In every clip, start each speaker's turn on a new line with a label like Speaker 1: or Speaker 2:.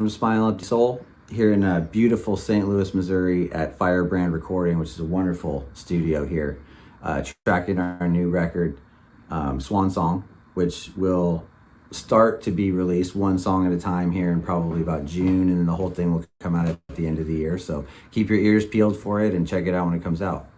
Speaker 1: Spinal Up Soul here in beautiful St. Louis, Missouri at Firebrand Recording, which is a wonderful studio here, tracking our new record, Swan Song, which will start to be released one song at a time here in probably about June, and then the whole thing will come out at the end of the year. So keep your ears peeled for it and check it out when it comes out.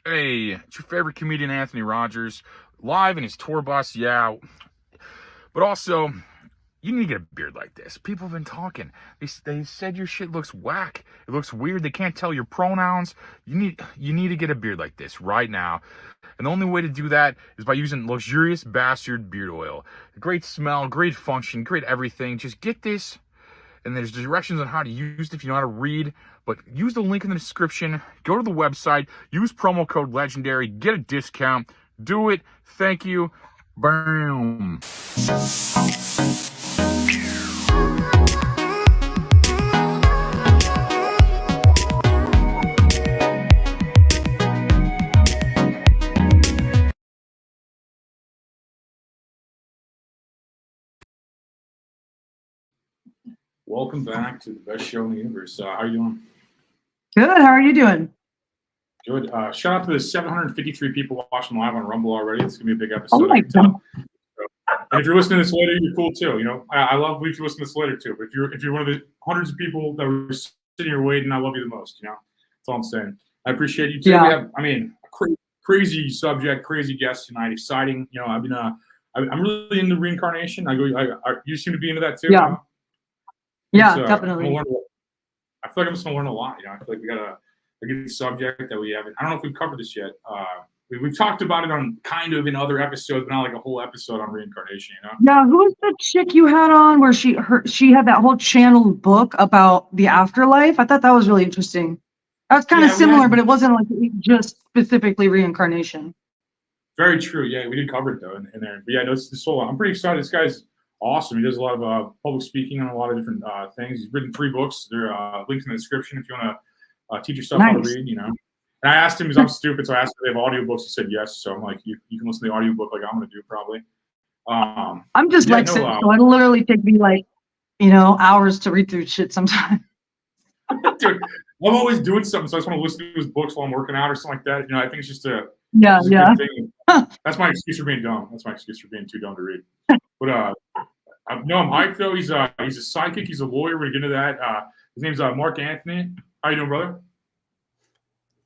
Speaker 2: Hey, it's your favorite comedian, Anthony Rogers, live in his tour bus, yeah. But also, you need to get a beard like this. People have been talking. They said your shit looks whack. It looks weird. They can't tell your pronouns. You need to get a beard like this right now. And the only way to do that is by using Luxurious Bastard Beard Oil. Great smell, great function, great everything. Just get this. And there's directions on how to use it if you know how to read. But use the link in the description. Go to the website. Use promo code LEGENDARY. Get a discount. Do it. Thank you. Boom. Welcome back to the best show in the universe. How are you doing?
Speaker 3: Good. How are you doing?
Speaker 2: Good. Shout out to the 753 people watching live on Rumble already. It's gonna be a big episode.
Speaker 3: Oh my God.
Speaker 2: And if you're listening to this later, you're cool too. You know, I love if you listen to this later too. But if you're one of the hundreds of people that were sitting here waiting, I love you the most. You know, that's all I'm saying. I appreciate you too.
Speaker 3: Yeah.
Speaker 2: We have, a crazy subject, crazy guest tonight. Exciting. You know, I'm really into reincarnation. You seem to be into that too.
Speaker 3: Yeah.
Speaker 2: You know?
Speaker 3: Yeah, definitely.
Speaker 2: I feel like I'm just gonna learn a lot. You know, I feel like we got a good subject that we haven't. I don't know if we've covered this yet. We've talked about it on kind of in other episodes, but not like a whole episode on reincarnation. You know?
Speaker 3: Yeah, who was the chick you had on where she had that whole channeled book about the afterlife? I thought that was really interesting. That was kind of similar, but it wasn't like just specifically reincarnation.
Speaker 2: Very true. Yeah, we did cover it though in there. But yeah, no, this whole. I'm pretty excited. This guy's awesome. He does a lot of public speaking on a lot of different things. He's written 3 books. There are links in the description if you want to teach yourself how to read, you know. And I asked him, because I'm stupid, so I asked if they have audiobooks. He said yes. So I'm like, you can listen to the audiobook like I'm going to do probably.
Speaker 3: I'm just so it'll literally take me like, hours to read through shit sometimes.
Speaker 2: Dude, I'm always doing something, so I just want to listen to his books while I'm working out or something like that. You know, I think it's just a good thing. That's my excuse for being dumb. That's my excuse for being too dumb to read. But I'm hyped though. He's a psychic. He's a lawyer. We're gonna get into that. His name's Mark Anthony. How you doing, brother?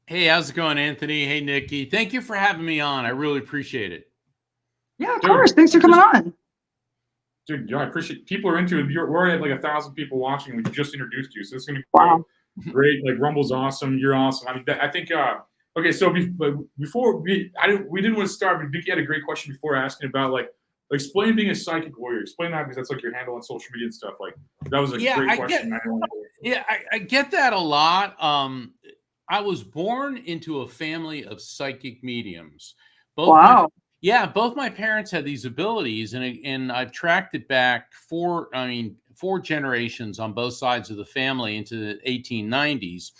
Speaker 4: Hey, how's it going, Anthony? Hey, Nikki. Thank you for having me on. I really appreciate it.
Speaker 3: Yeah, of course. Thanks for coming on.
Speaker 2: Dude, I appreciate people are into it. We're already at like 1,000 people watching. We just introduced you, so it's gonna be great. Like Rumble's awesome. You're awesome. I mean, I think. Okay, so before we didn't want to start, but Vicky had a great question before asking about like. Explain being a psychic warrior. Explain that because that's like your handle on social media and stuff. Like that was a great question.
Speaker 4: I get that a lot. I was born into a family of psychic mediums. Both my parents had these abilities, and I've tracked it back 4 generations on both sides of the family into the 1890s.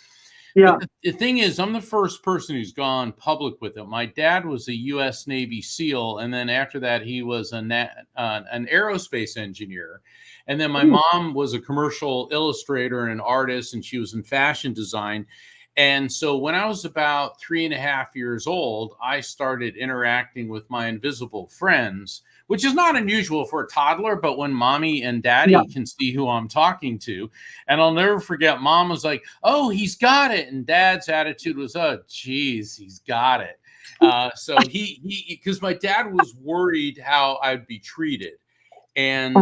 Speaker 4: Yeah. But the thing is, I'm the first person who's gone public with it. My dad was a U.S. Navy SEAL, and then after that, he was an aerospace engineer. And then my mom was a commercial illustrator and an artist, and she was in fashion design. And so when I was about 3.5 years old, I started interacting with my invisible friends, which is not unusual for a toddler, but when mommy and daddy can see who I'm talking to. And I'll never forget, mom was like, oh, he's got it. And dad's attitude was, oh, geez, he's got it. So because my dad was worried how I'd be treated. And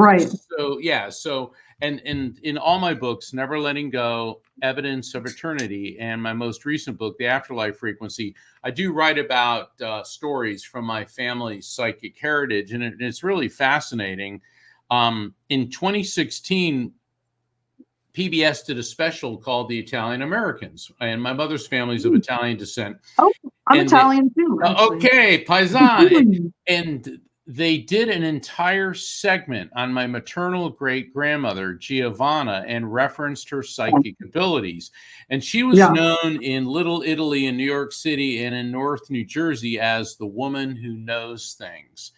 Speaker 4: and in all my books, Never Letting Go, Evidence of Eternity, and my most recent book, The Afterlife Frequency, I do write about stories from my family's psychic heritage, and it's really fascinating. In 2016, PBS did a special called The Italian Americans, and my mother's family's of Italian descent.
Speaker 3: Oh, I'm Italian too.
Speaker 4: Okay, Paisan. And they did an entire segment on my maternal great-grandmother, Giovanna, and referenced her psychic abilities. And she was known in Little Italy in New York City and in North New Jersey as the woman who knows things.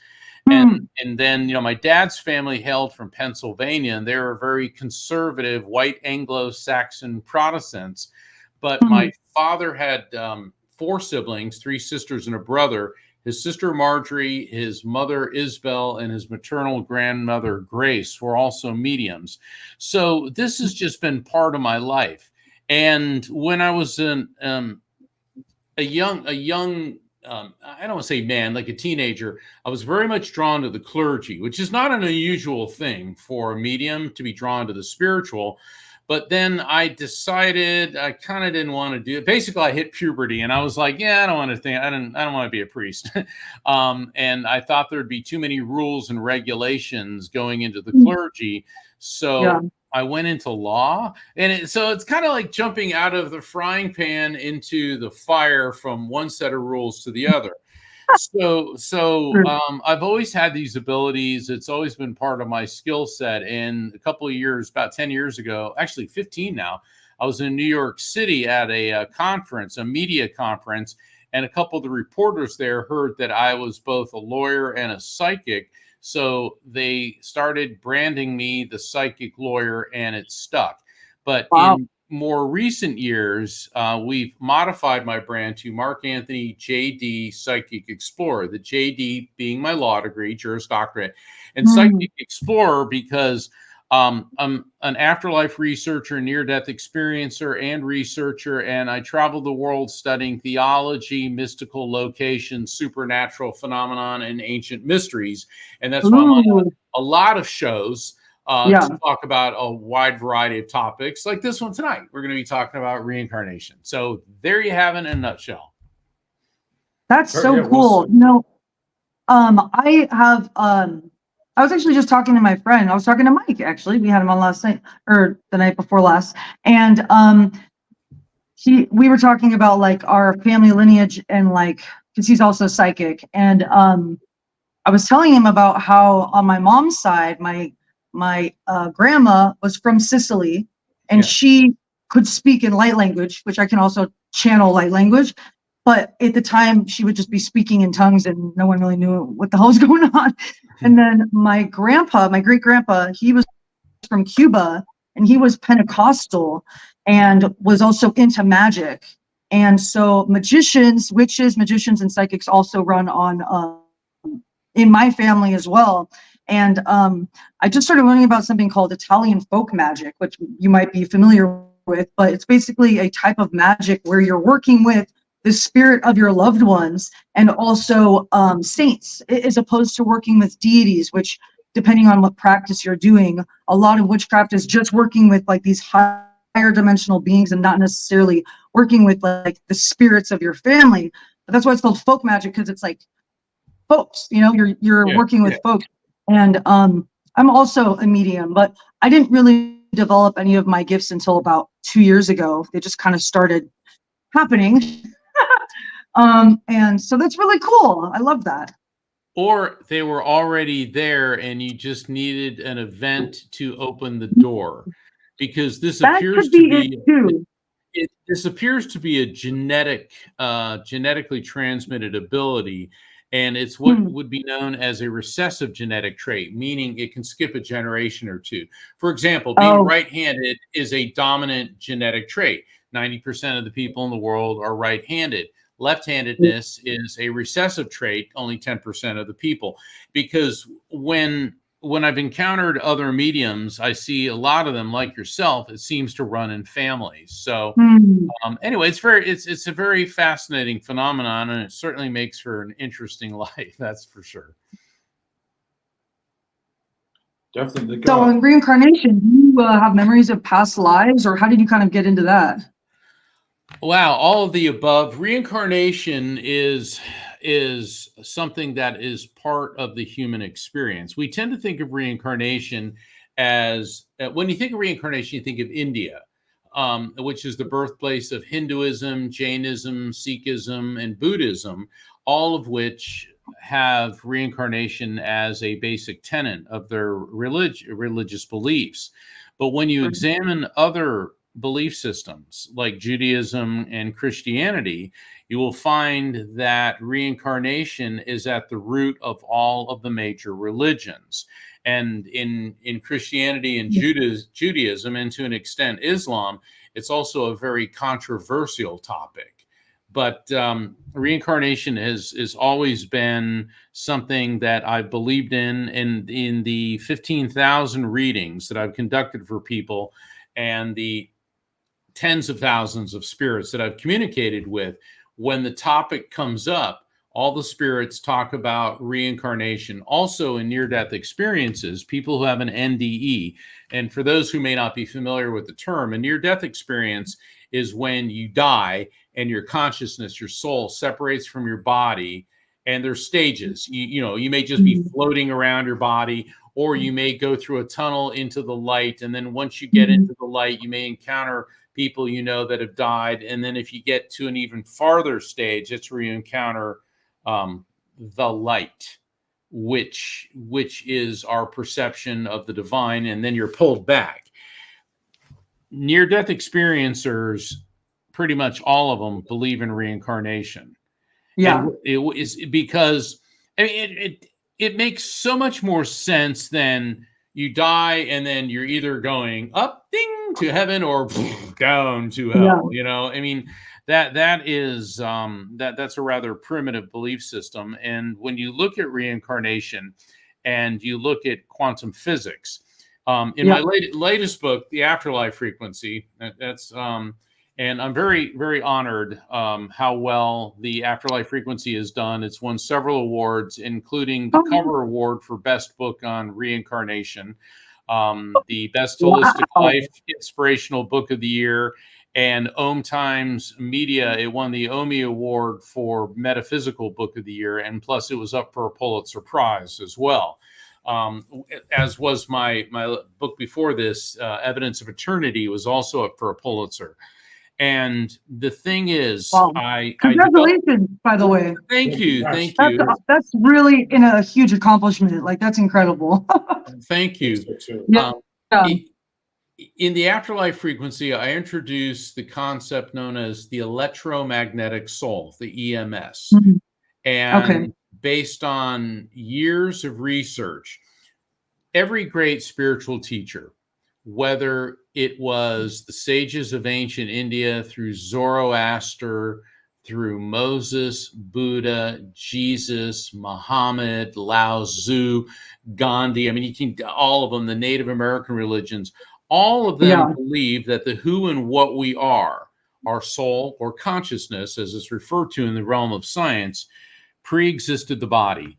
Speaker 4: And then, my dad's family hailed from Pennsylvania, and they were very conservative, white Anglo-Saxon Protestants. But my father had 4 siblings, 3 sisters and a brother. His sister Marjorie, his mother Isabel, and his maternal grandmother Grace were also mediums. So this has just been part of my life. And when I was a young I don't want to say man, like a teenager, I was very much drawn to the clergy, which is not an unusual thing for a medium to be drawn to the spiritual. But then I decided I kind of didn't want to do it. Basically, I hit puberty and I was like, I don't want to be a priest. And I thought there'd be too many rules and regulations going into the clergy. So I went into law. And so it's kind of like jumping out of the frying pan into the fire from one set of rules to the other. So I've always had these abilities. It's always been part of my skill set. And a couple of years, about 10 years ago, actually 15 now, I was in New York City at a conference, a media conference, and a couple of the reporters there heard that I was both a lawyer and a psychic. So they started branding me the psychic lawyer, and it stuck. But in more recent years, we've modified my brand to Mark Anthony JD Psychic Explorer, the JD being my law degree, Juris Doctorate, and Psychic Explorer because I'm an afterlife researcher, near-death experiencer, and researcher, and I travel the world studying theology, mystical locations, supernatural phenomenon, and ancient mysteries. And that's why I'm on a lot of shows to talk about a wide variety of topics like this one tonight. We're going to be talking about reincarnation. So there you have it in a nutshell.
Speaker 3: That's so cool. I was actually just talking to my friend. I was talking to Mike, actually. We had him on last night or the night before last. And we were talking about like our family lineage and like, because he's also psychic. And I was telling him about how on my mom's side, my grandma was from Sicily, and she could speak in light language, which I can also channel light language. But at the time, she would just be speaking in tongues, and no one really knew what the hell was going on. And then my grandpa, my great grandpa, he was from Cuba, and he was Pentecostal and was also into magic. And so magicians, witches, magicians, and psychics also run on in my family as well. And I just started learning about something called Italian folk magic, which you might be familiar with, but it's basically a type of magic where you're working with the spirit of your loved ones and also saints, as opposed to working with deities, which depending on what practice you're doing, a lot of witchcraft is just working with like these higher dimensional beings and not necessarily working with like the spirits of your family. But that's why it's called folk magic, because it's like folks, you're working with folks. And I'm also a medium, but I didn't really develop any of my gifts until about 2 years ago. They just kind of started happening. And so that's really cool. I love that.
Speaker 4: Or they were already there and you just needed an event to open the door, because this appears to be this appears to be a genetically transmitted ability. And it's what would be known as a recessive genetic trait, meaning it can skip a generation or two. For example, being right-handed is a dominant genetic trait. 90% of the people in the world are right-handed. Left-handedness is a recessive trait, only 10% of the people. Because when I've encountered other mediums, I see a lot of them, like yourself, it seems to run in families. So anyway, it's a very fascinating phenomenon, and it certainly makes for an interesting life. That's for sure.
Speaker 5: Definitely.
Speaker 3: So in reincarnation, do you have memories of past lives, or how did you kind of get into that?
Speaker 4: Wow, all of the above. Reincarnation is something that is part of the human experience. We tend to think of reincarnation as, when you think of reincarnation, you think of India, which is the birthplace of Hinduism, Jainism, Sikhism, and Buddhism, all of which have reincarnation as a basic tenet of their religious beliefs. But when you examine other belief systems like Judaism and Christianity, you will find that reincarnation is at the root of all of the major religions. And in Christianity and Judaism, and to an extent Islam, it's also a very controversial topic. But reincarnation has always been something that I've believed in the 15,000 readings that I've conducted for people and the tens of thousands of spirits that I've communicated with. When the topic comes up, all the spirits talk about reincarnation. Also in near-death experiences, people who have an NDE. And for those who may not be familiar with the term, a near-death experience is when you die and your consciousness, your soul, separates from your body, and there's stages. You may just be floating around your body, or you may go through a tunnel into the light, and then once you get into the light, you may encounter people that have died, and then if you get to an even farther stage, it's where you encounter the light, which is our perception of the divine, and then you're pulled back. Near-death experiencers, pretty much all of them, believe in reincarnation.
Speaker 3: Yeah.
Speaker 4: And it is because it makes so much more sense than you die and then you're either going up ding to heaven or down to hell. That's a rather primitive belief system. And when you look at reincarnation and you look at quantum physics, in my latest book, The Afterlife Frequency, and I'm very, very honored how well The Afterlife Frequency is done. It's won several awards, including the cover award for Best Book on Reincarnation, the Best Holistic Life Inspirational Book of the Year, and Om Times Media. It won the OMI Award for Metaphysical Book of the Year, and plus it was up for a Pulitzer Prize as well. As was my book before this, Evidence of Eternity, was also up for a Pulitzer. And the thing is,
Speaker 3: congratulations, by the way.
Speaker 4: Thank you.
Speaker 3: That's really a huge accomplishment. Like, that's incredible.
Speaker 4: Thank you. In the Afterlife Frequency, I introduced the concept known as the electromagnetic soul, the EMS. And based on years of research, every great spiritual teacher, whether it was the sages of ancient India through Zoroaster, through Moses, Buddha, Jesus, Muhammad, Lao Tzu, Gandhi, all of them, the Native American religions, all of them believe that the who and what we are, our soul or consciousness, as it's referred to in the realm of science, pre-existed the body,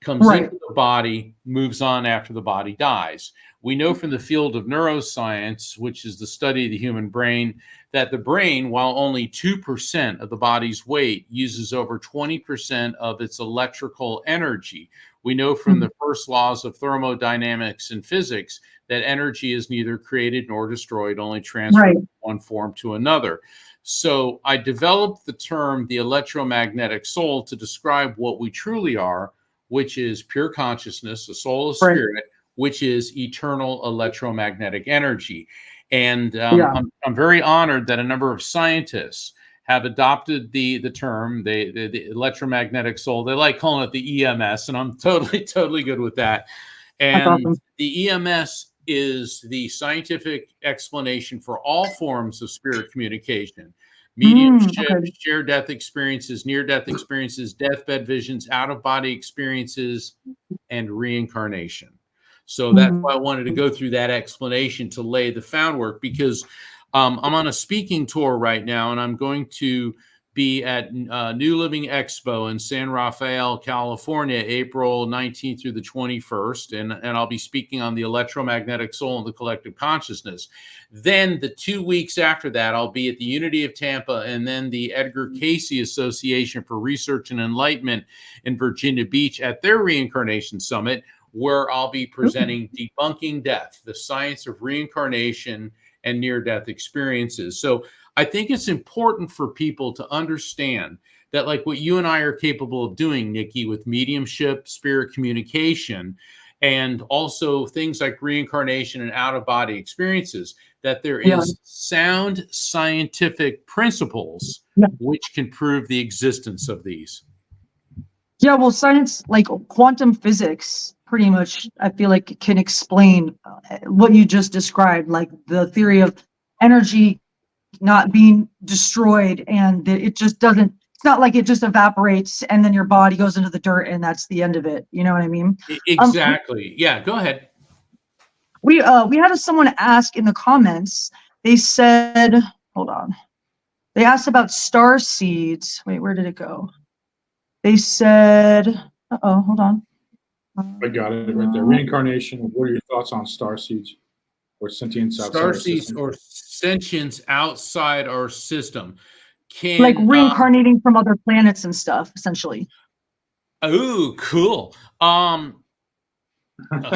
Speaker 4: comes into the body, moves on after the body dies. We know from the field of neuroscience, which is the study of the human brain, that the brain, while only 2% of the body's weight, uses over 20% of its electrical energy. We know from the first laws of thermodynamics and physics that energy is neither created nor destroyed, only transferred from one form to another. So I developed the term the electromagnetic soul to describe what we truly are, which is pure consciousness, a soul, a spirit, which is eternal electromagnetic energy. And I'm very honored that a number of scientists have adopted the term, the electromagnetic soul. They like calling it the EMS, and I'm totally good with that. And the EMS is the scientific explanation for all forms of spirit communication. Mediumship, shared death experiences, near-death experiences, deathbed visions, out-of-body experiences, and reincarnation. So that's why I wanted to go through that explanation to lay the groundwork, because I'm on a speaking tour right now, and I'm going to be at New Living Expo in San Rafael, California, April 19th through the 21st. And I'll be speaking on the electromagnetic soul and the collective consciousness. Then the 2 weeks after that, I'll be at the Unity of Tampa and then the Edgar Cayce Association for Research and Enlightenment in Virginia Beach at their Reincarnation Summit, where I'll be presenting Debunking Death, the science of reincarnation and near-death experiences. So I think it's important for people to understand that, like what you and I are capable of doing, Nikki, with mediumship, spirit communication, and also things like reincarnation and out-of-body experiences, that there is sound scientific principles which can prove the existence of these.
Speaker 3: Yeah, well, science, like quantum physics, pretty much, I feel like can explain what you just described, like the theory of energy not being destroyed, and that it just doesn't, it's not like it just evaporates and then your body goes into the dirt and that's the end of it. You know what I mean?
Speaker 4: Exactly. Yeah, go ahead.
Speaker 3: We had someone ask in the comments, they said, hold on. They asked about star seeds. Wait, where did it go? They said, hold on.
Speaker 5: I got it right there. Reincarnation. What are your thoughts on star seeds or sentience outside
Speaker 4: Star
Speaker 5: our
Speaker 4: seeds
Speaker 5: system?
Speaker 4: or sentience outside our system can
Speaker 3: like reincarnating from other planets and stuff, essentially.
Speaker 4: Oh, cool.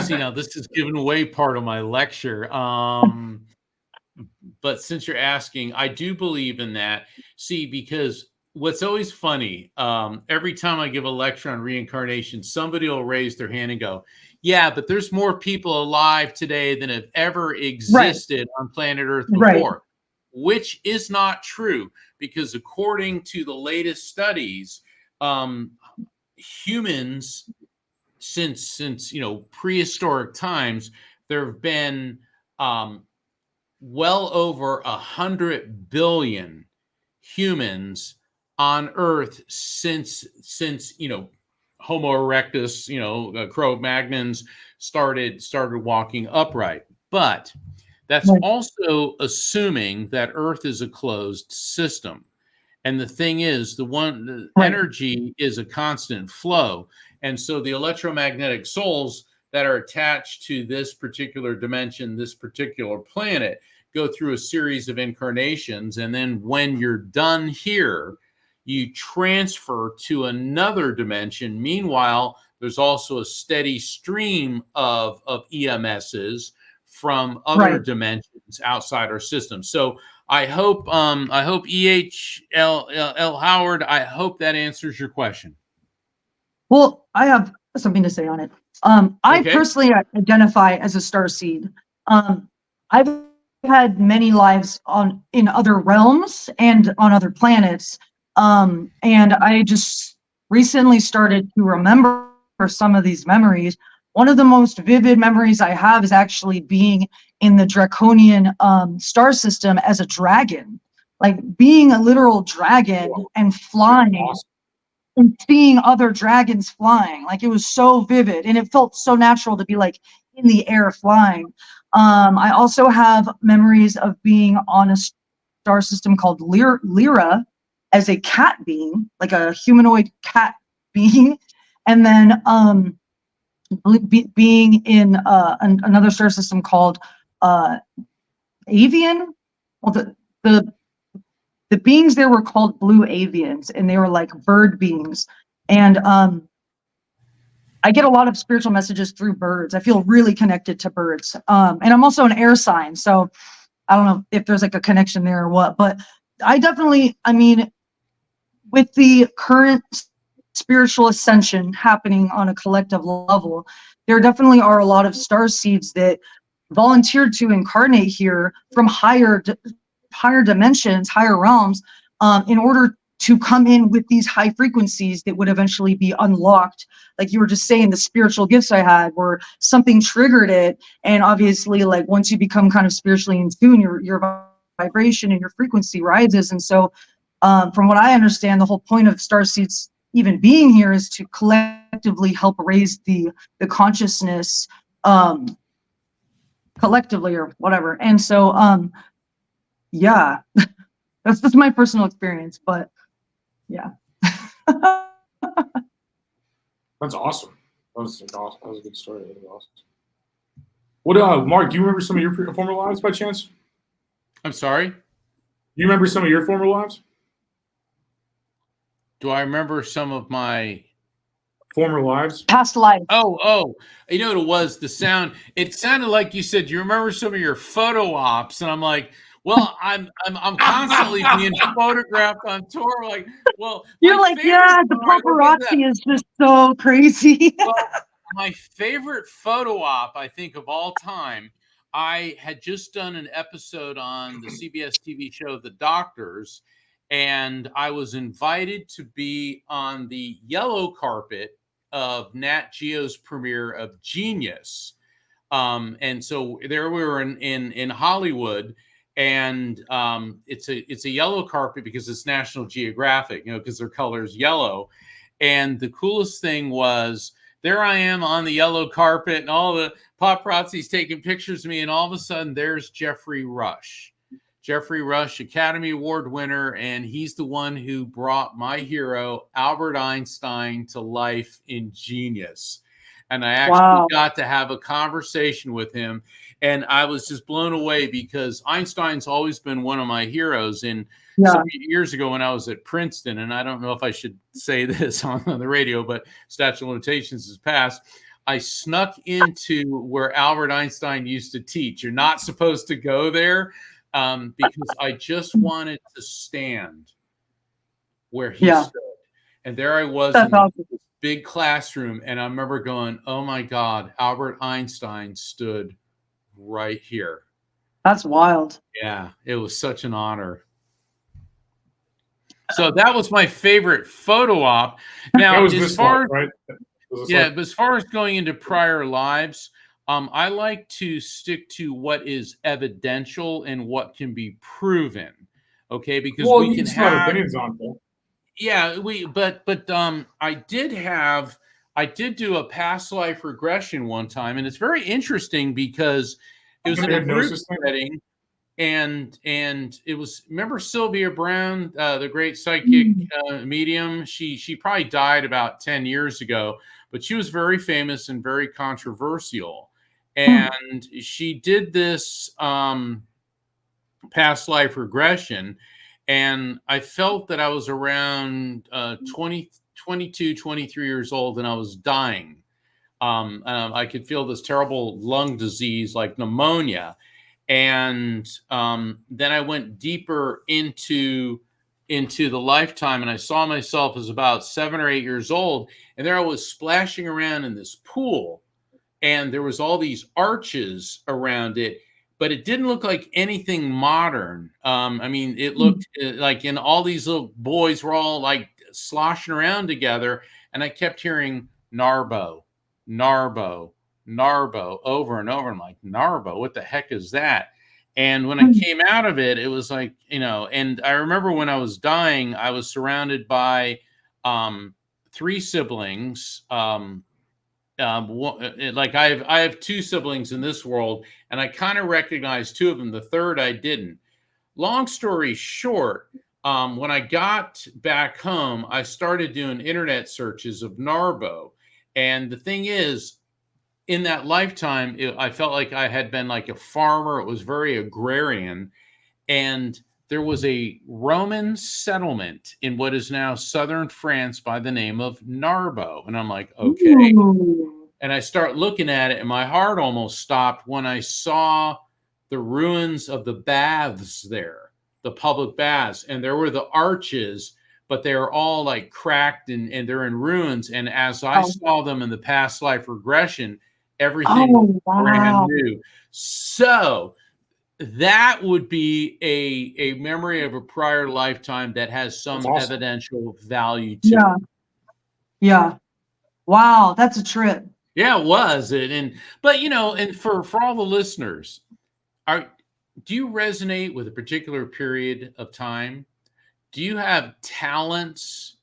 Speaker 4: See, now this is giving away part of my lecture. But since you're asking, I do believe in that. See, because what's always funny, every time I give a lecture on reincarnation, somebody will raise their hand and go, yeah, but there's more people alive today than have ever existed on planet Earth before, which is not true, because according to the latest studies, humans, since prehistoric times, there have been well over 100 billion humans on Earth since Homo erectus, Cro-Magnons started walking upright. But that's also assuming that Earth is a closed system. And the thing is, the energy is a constant flow. And so the electromagnetic souls that are attached to this particular dimension, this particular planet, go through a series of incarnations. And then when you're done here, you transfer to another dimension. Meanwhile, there's also a steady stream of EMSs from other dimensions outside our system. So I hope E.H.L. Howard, I hope that answers your question.
Speaker 3: Well, I have something to say on it. I personally identify as a starseed. I've had many lives in other realms and on other planets. And I just recently started to remember some of these memories. One of the most vivid memories I have is actually being in the draconian star system as a dragon, like being a literal dragon and flying and seeing other dragons flying. Like, it was so vivid and it felt so natural to be like in the air flying. I also have memories of being on a star system called Lyra as a cat being, like a humanoid cat being, and then being in another star system called Avian. Well, the beings there were called blue avians, and they were like bird beings. And I get a lot of spiritual messages through birds. I feel really connected to birds. And I'm also an air sign, so I don't know if there's like a connection there or what, but I definitely, I mean, with the current spiritual ascension happening on a collective level, there definitely are a lot of star seeds that volunteered to incarnate here from higher dimensions, higher realms, in order to come in with these high frequencies that would eventually be unlocked. Like you were just saying, the spiritual gifts I had, where something triggered it, and obviously, like, once you become kind of spiritually in tune, your vibration and your frequency rises. And so from what I understand, the whole point of starseeds even being here is to collectively help raise the consciousness collectively or whatever. And so yeah, that's just my personal experience, but yeah.
Speaker 5: That's awesome. That was awesome. That was a good story. That was awesome. What, Mark, do you remember some of your former lives by chance?
Speaker 4: I'm sorry?
Speaker 5: Do you remember some of your former lives?
Speaker 4: Do I remember some of my
Speaker 5: former lives?
Speaker 3: Past lives.
Speaker 4: Oh, you know what it was? The sound. It sounded like you said, you remember some of your photo ops? And I'm like, Well, I'm constantly being photographed on tour. Like, well,
Speaker 3: you're like, yeah, the paparazzi is just so crazy.
Speaker 4: Well, my favorite photo op, I think, of all time. I had just done an episode on the CBS TV show The Doctors, and I was invited to be on the yellow carpet of Nat Geo's premiere of Genius. And so there we were in Hollywood, and it's a yellow carpet because it's National Geographic, because their color is yellow. And the coolest thing was, there I am on the yellow carpet, and all the paparazzi's taking pictures of me, and all of a sudden there's Jeffrey Rush. Jeffrey Rush, Academy Award winner, and he's the one who brought my hero, Albert Einstein, to life in Genius. And I actually got to have a conversation with him, and I was just blown away because Einstein's always been one of my heroes. And some years ago when I was at Princeton, and I don't know if I should say this on the radio, but statute of limitations has passed, I snuck into where Albert Einstein used to teach. You're not supposed to go there, because I just wanted to stand where he stood. And there I was in this big classroom, and I remember going, oh my God, Albert Einstein stood right here.
Speaker 3: That's wild.
Speaker 4: Yeah, it was such an honor. So that was my favorite photo op. Now, as far as going into prior lives, I like to stick to what is evidential and what can be proven. Okay, because we can have opinions on that. Yeah, I did do a past life regression one time, and it's very interesting because it was in a group setting. And it was, remember Sylvia Brown, the great psychic medium? She probably died about 10 years ago, but she was very famous and very controversial. And she did this past life regression, and I felt that I was around 22, 23 years old, and I was dying. I could feel this terrible lung disease like pneumonia. And then I went deeper into the lifetime, and I saw myself as about 7 or 8 years old, and there I was splashing around in this pool, and there was all these arches around it, but it didn't look like anything modern. I mean, it looked like, and all these little boys were all like sloshing around together, and I kept hearing Narbo, Narbo, Narbo over and over. I'm like, Narbo, what the heck is that? And when I came out of it, it was like, and I remember when I was dying, I was surrounded by 3 siblings. Like I have 2 siblings in this world, and I kind of recognized 2 of them. The third I didn't. Long story short, when I got back home, I started doing internet searches of Narbo. And the thing is, in that lifetime, I felt like I had been like a farmer. It was very agrarian. And there was a Roman settlement in what is now southern France by the name of Narbo. And I'm like, okay. And I start looking at it, and my heart almost stopped when I saw the ruins of the baths there, the public baths. And there were the arches, but they're all like cracked and they're in ruins. And as I saw them in the past life regression, everything was brand new. So that would be a memory of a prior lifetime that has some evidential value to it.
Speaker 3: Yeah. Wow, that's a trip.
Speaker 4: Yeah, it was. But and for all the listeners, do you resonate with a particular period of time? Do you have talents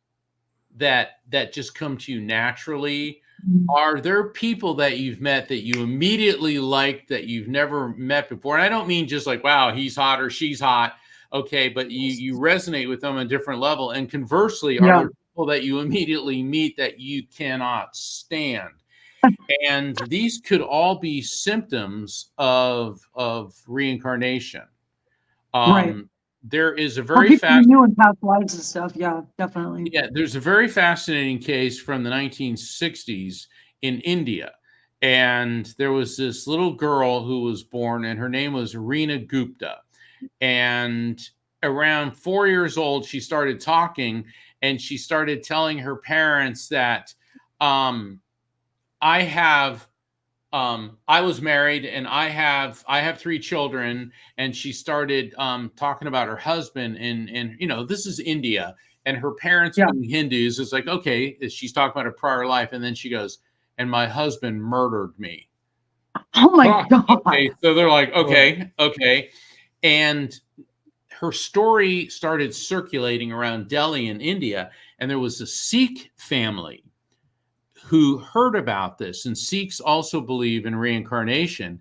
Speaker 4: that just come to you naturally? Are there people that you've met that you immediately like that you've never met before? And I don't mean just like, wow, he's hot or she's hot. Okay, but you resonate with them on a different level. And conversely, are there people that you immediately meet that you cannot stand? And these could all be symptoms of reincarnation. There is a very
Speaker 3: fascinating past lives and stuff. Yeah, definitely.
Speaker 4: Yeah, there's a very fascinating case from the 1960s in India. And there was this little girl who was born, and her name was Reena Gupta. And around 4 years old, she started talking, and she started telling her parents that I was married and I have 3 children. And she started talking about her husband, and this is India, and her parents being Hindus, is like, okay, she's talking about her prior life, and then she goes, and my husband murdered me.
Speaker 3: Oh my God.
Speaker 4: Okay, so they're like, okay. And her story started circulating around Delhi in India, and there was a Sikh family who heard about this, and Sikhs also believe in reincarnation,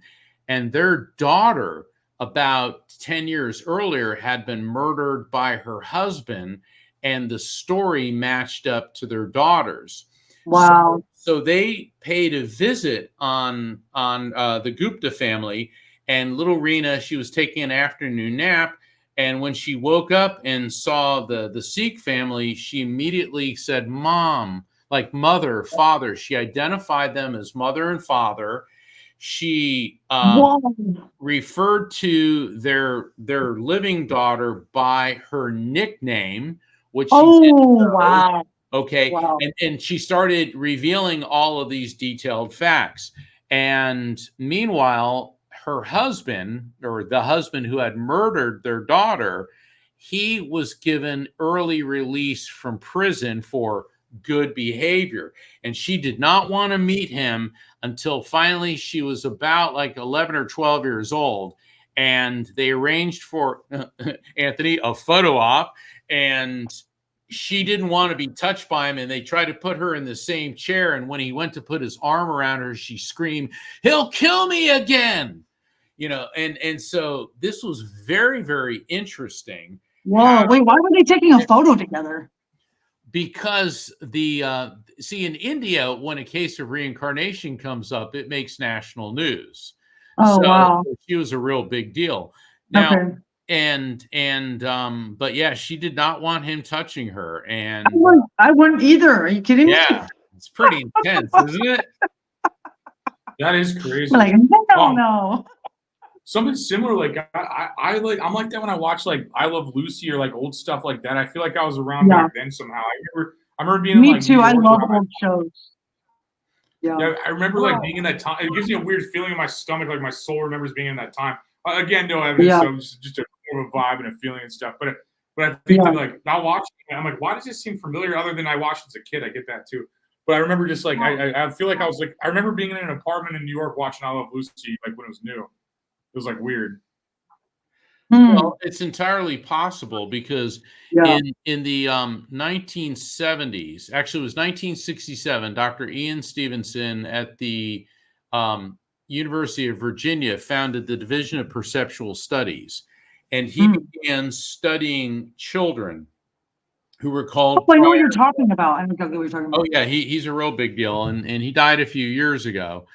Speaker 4: and their daughter about 10 years earlier had been murdered by her husband, and the story matched up to their daughters.
Speaker 3: Wow.
Speaker 4: So they paid a visit on the Gupta family, and little Rena, she was taking an afternoon nap, and when she woke up and saw the Sikh family, she immediately said, "Mom," like mother, father. She identified them as mother and father. She referred to their living daughter by her nickname, which she didn't know.
Speaker 3: Wow.
Speaker 4: Okay.
Speaker 3: Wow.
Speaker 4: And she started revealing all of these detailed facts. And meanwhile, her husband, or the husband who had murdered their daughter, he was given early release from prison for good behavior. And she did not want to meet him until finally she was about like 11 or 12 years old. And they arranged for Anthony a photo op, and she didn't want to be touched by him, and they tried to put her in the same chair. And when he went to put his arm around her, she screamed, "He'll kill me again." And so this was very, very interesting.
Speaker 3: Whoa. Wait, why were they taking a photo together?
Speaker 4: Because see, in India, when a case of reincarnation comes up, it makes national news.
Speaker 3: Oh, wow.
Speaker 4: She was a real big deal. Now,
Speaker 3: okay.
Speaker 4: But yeah, she did not want him touching her. And
Speaker 3: I wouldn't either. Are you kidding me?
Speaker 4: Yeah, it's pretty intense, isn't it?
Speaker 5: That is crazy.
Speaker 3: Like, no.
Speaker 5: Something similar, like I'm like that when I watch like I Love Lucy or like old stuff like that. I feel like I was around back then somehow. I remember being
Speaker 3: Me
Speaker 5: in, like,
Speaker 3: too. I love old shows.
Speaker 5: Yeah, I remember like being in that time. It gives me a weird feeling in my stomach, like my soul remembers being in that time. Again, no evidence, so it's just a more of a vibe and a feeling and stuff. But I think that, like, now watching it, I'm like, why does this seem familiar? Other than I watched as a kid, I get that too. But I remember just like I feel like I was like, I remember being in an apartment in New York watching I Love Lucy, like when it was new. It was like weird.
Speaker 4: Well, it's entirely possible because in the 1970s, actually it was 1967, Dr. Ian Stevenson at the University of Virginia founded the Division of Perceptual Studies, and he began studying children who were called.
Speaker 3: I know what you're talking about. I know exactly what you're talking about.
Speaker 4: Oh yeah, he's a real big deal, and he died a few years ago.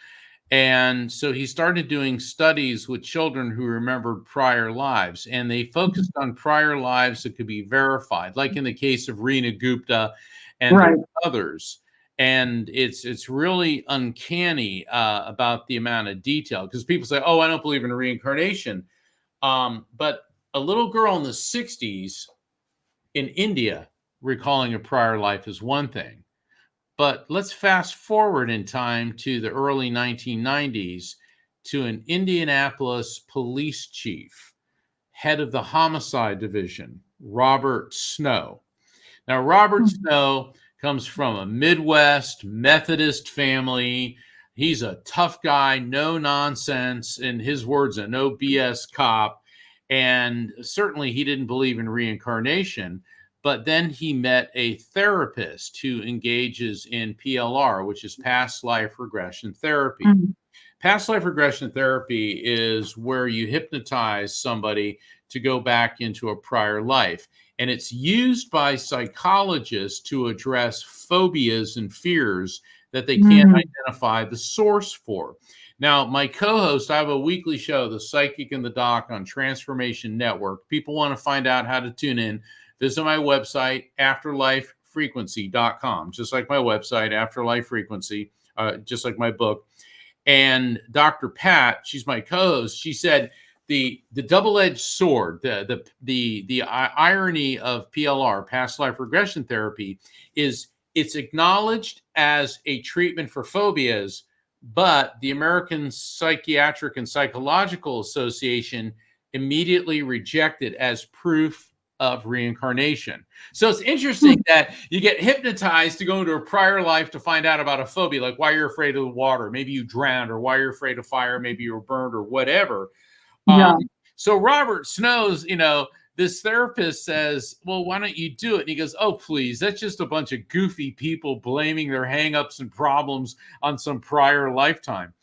Speaker 4: And so he started doing studies with children who remembered prior lives, and they focused on prior lives that could be verified, like in the case of Rena Gupta and others. And it's really uncanny about the amount of detail, because people say, "Oh, I don't believe in reincarnation." But a little girl in the 60s in India recalling a prior life is one thing. But let's fast forward in time to the early 1990s to an Indianapolis police chief, head of the homicide division, Robert Snow. Now, Robert Snow comes from a Midwest Methodist family. He's a tough guy, no nonsense, in his words, a no BS cop. And certainly he didn't believe in reincarnation. But then he met a therapist who engages in PLR, which is past life regression therapy. Past life regression therapy is where you hypnotize somebody to go back into a prior life. And it's used by psychologists to address phobias and fears that they can't identify the source for. Now, my co-host, I have a weekly show, The Psychic and the Doc, on Transformation Network. People want to find out how to tune in. Visit my website, AFTERLIFEFrequency.com, just like my website, Afterlife Frequency, just like my book. And Dr. Pat, she's my co-host, she said, the double-edged sword, the irony of PLR, past life regression therapy, is it's acknowledged as a treatment for phobias, but the American Psychiatric and Psychological Association immediately rejected as proof of reincarnation. So it's interesting that you get hypnotized to go into a prior life to find out about a phobia, like why you're afraid of the water, maybe you drowned, or why you're afraid of fire, maybe you were burned, or whatever. So Robert Snow's, this therapist says, well, why don't you do it? And he goes, oh, please, that's just a bunch of goofy people blaming their hangups and problems on some prior lifetime.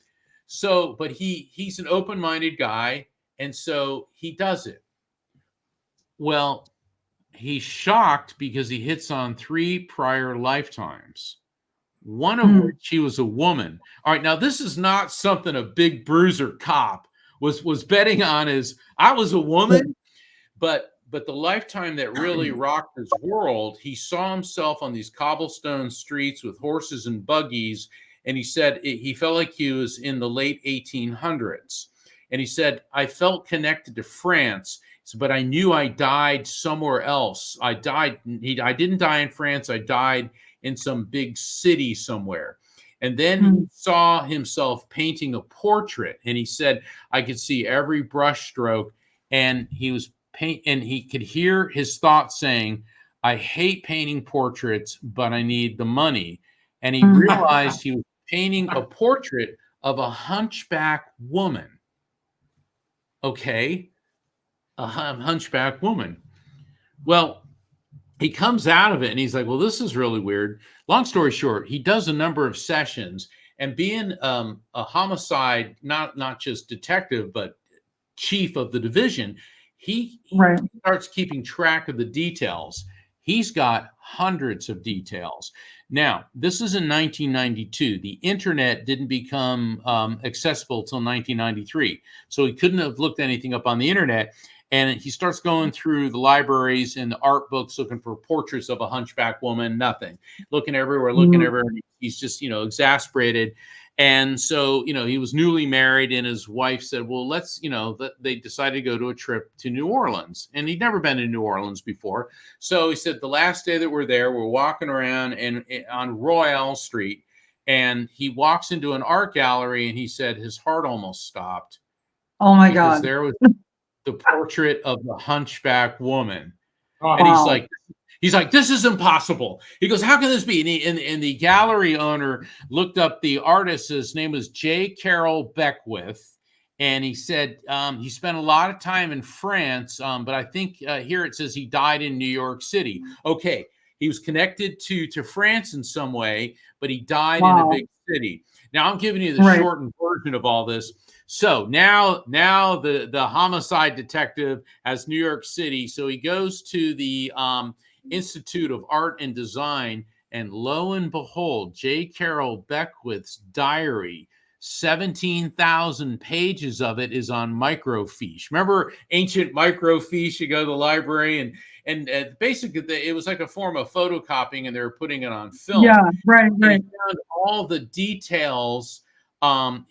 Speaker 4: So, but he's an open-minded guy, and so he does it. Well, he's shocked because he hits on 3 prior lifetimes, one of which she was a woman. All right, now this is not something a big bruiser cop was betting on. Is I was a woman, but the lifetime that really rocked his world, he saw himself on these cobblestone streets with horses and buggies, and he said he felt like he was in the late 1800s. And he said, I felt connected to France, but I knew I died somewhere else. I didn't die in France. I died in some big city somewhere. And then he saw himself painting a portrait, and he said, I could see every brush stroke, and he could hear his thoughts saying, I hate painting portraits, but I need the money. And he realized he was painting a portrait of a hunchback woman. Okay, a hunchback woman. Well, he comes out of it and he's like, well, this is really weird. Long story short, he does a number of sessions, and being a homicide, not just detective, but chief of the division, he starts keeping track of the details. He's got hundreds of details. Now, this is in 1992. The internet didn't become accessible till 1993. So he couldn't have looked anything up on the internet. And he starts going through the libraries and the art books looking for portraits of a hunchback woman, nothing. Looking everywhere. He's just, exasperated. And so, he was newly married, and his wife said, well, let's, they decided to go to a trip to New Orleans. And he'd never been to New Orleans before. So he said, the last day that we're there, we're walking around and on Royale Street, and he walks into an art gallery, and he said his heart almost stopped.
Speaker 3: Oh my God.
Speaker 4: There was the portrait of the hunchback woman.
Speaker 5: Oh,
Speaker 4: and he's like, this is impossible. He goes, how can this be? And the gallery owner looked up the artist. His name was J. Carroll Beckwith. And he said he spent a lot of time in France, but I think here it says he died in New York City. Okay, he was connected to France in some way, but he died in a big city. Now I'm giving you the shortened version of all this. So now the homicide detective has New York City. So he goes to the Institute of Art and Design, and lo and behold, J. Carroll Beckwith's diary, 17,000 pages of it is on microfiche. Remember ancient microfiche? You go to the library and basically it was like a form of photocopying, and they were putting it on film.
Speaker 3: Yeah, right.
Speaker 4: He found all the details.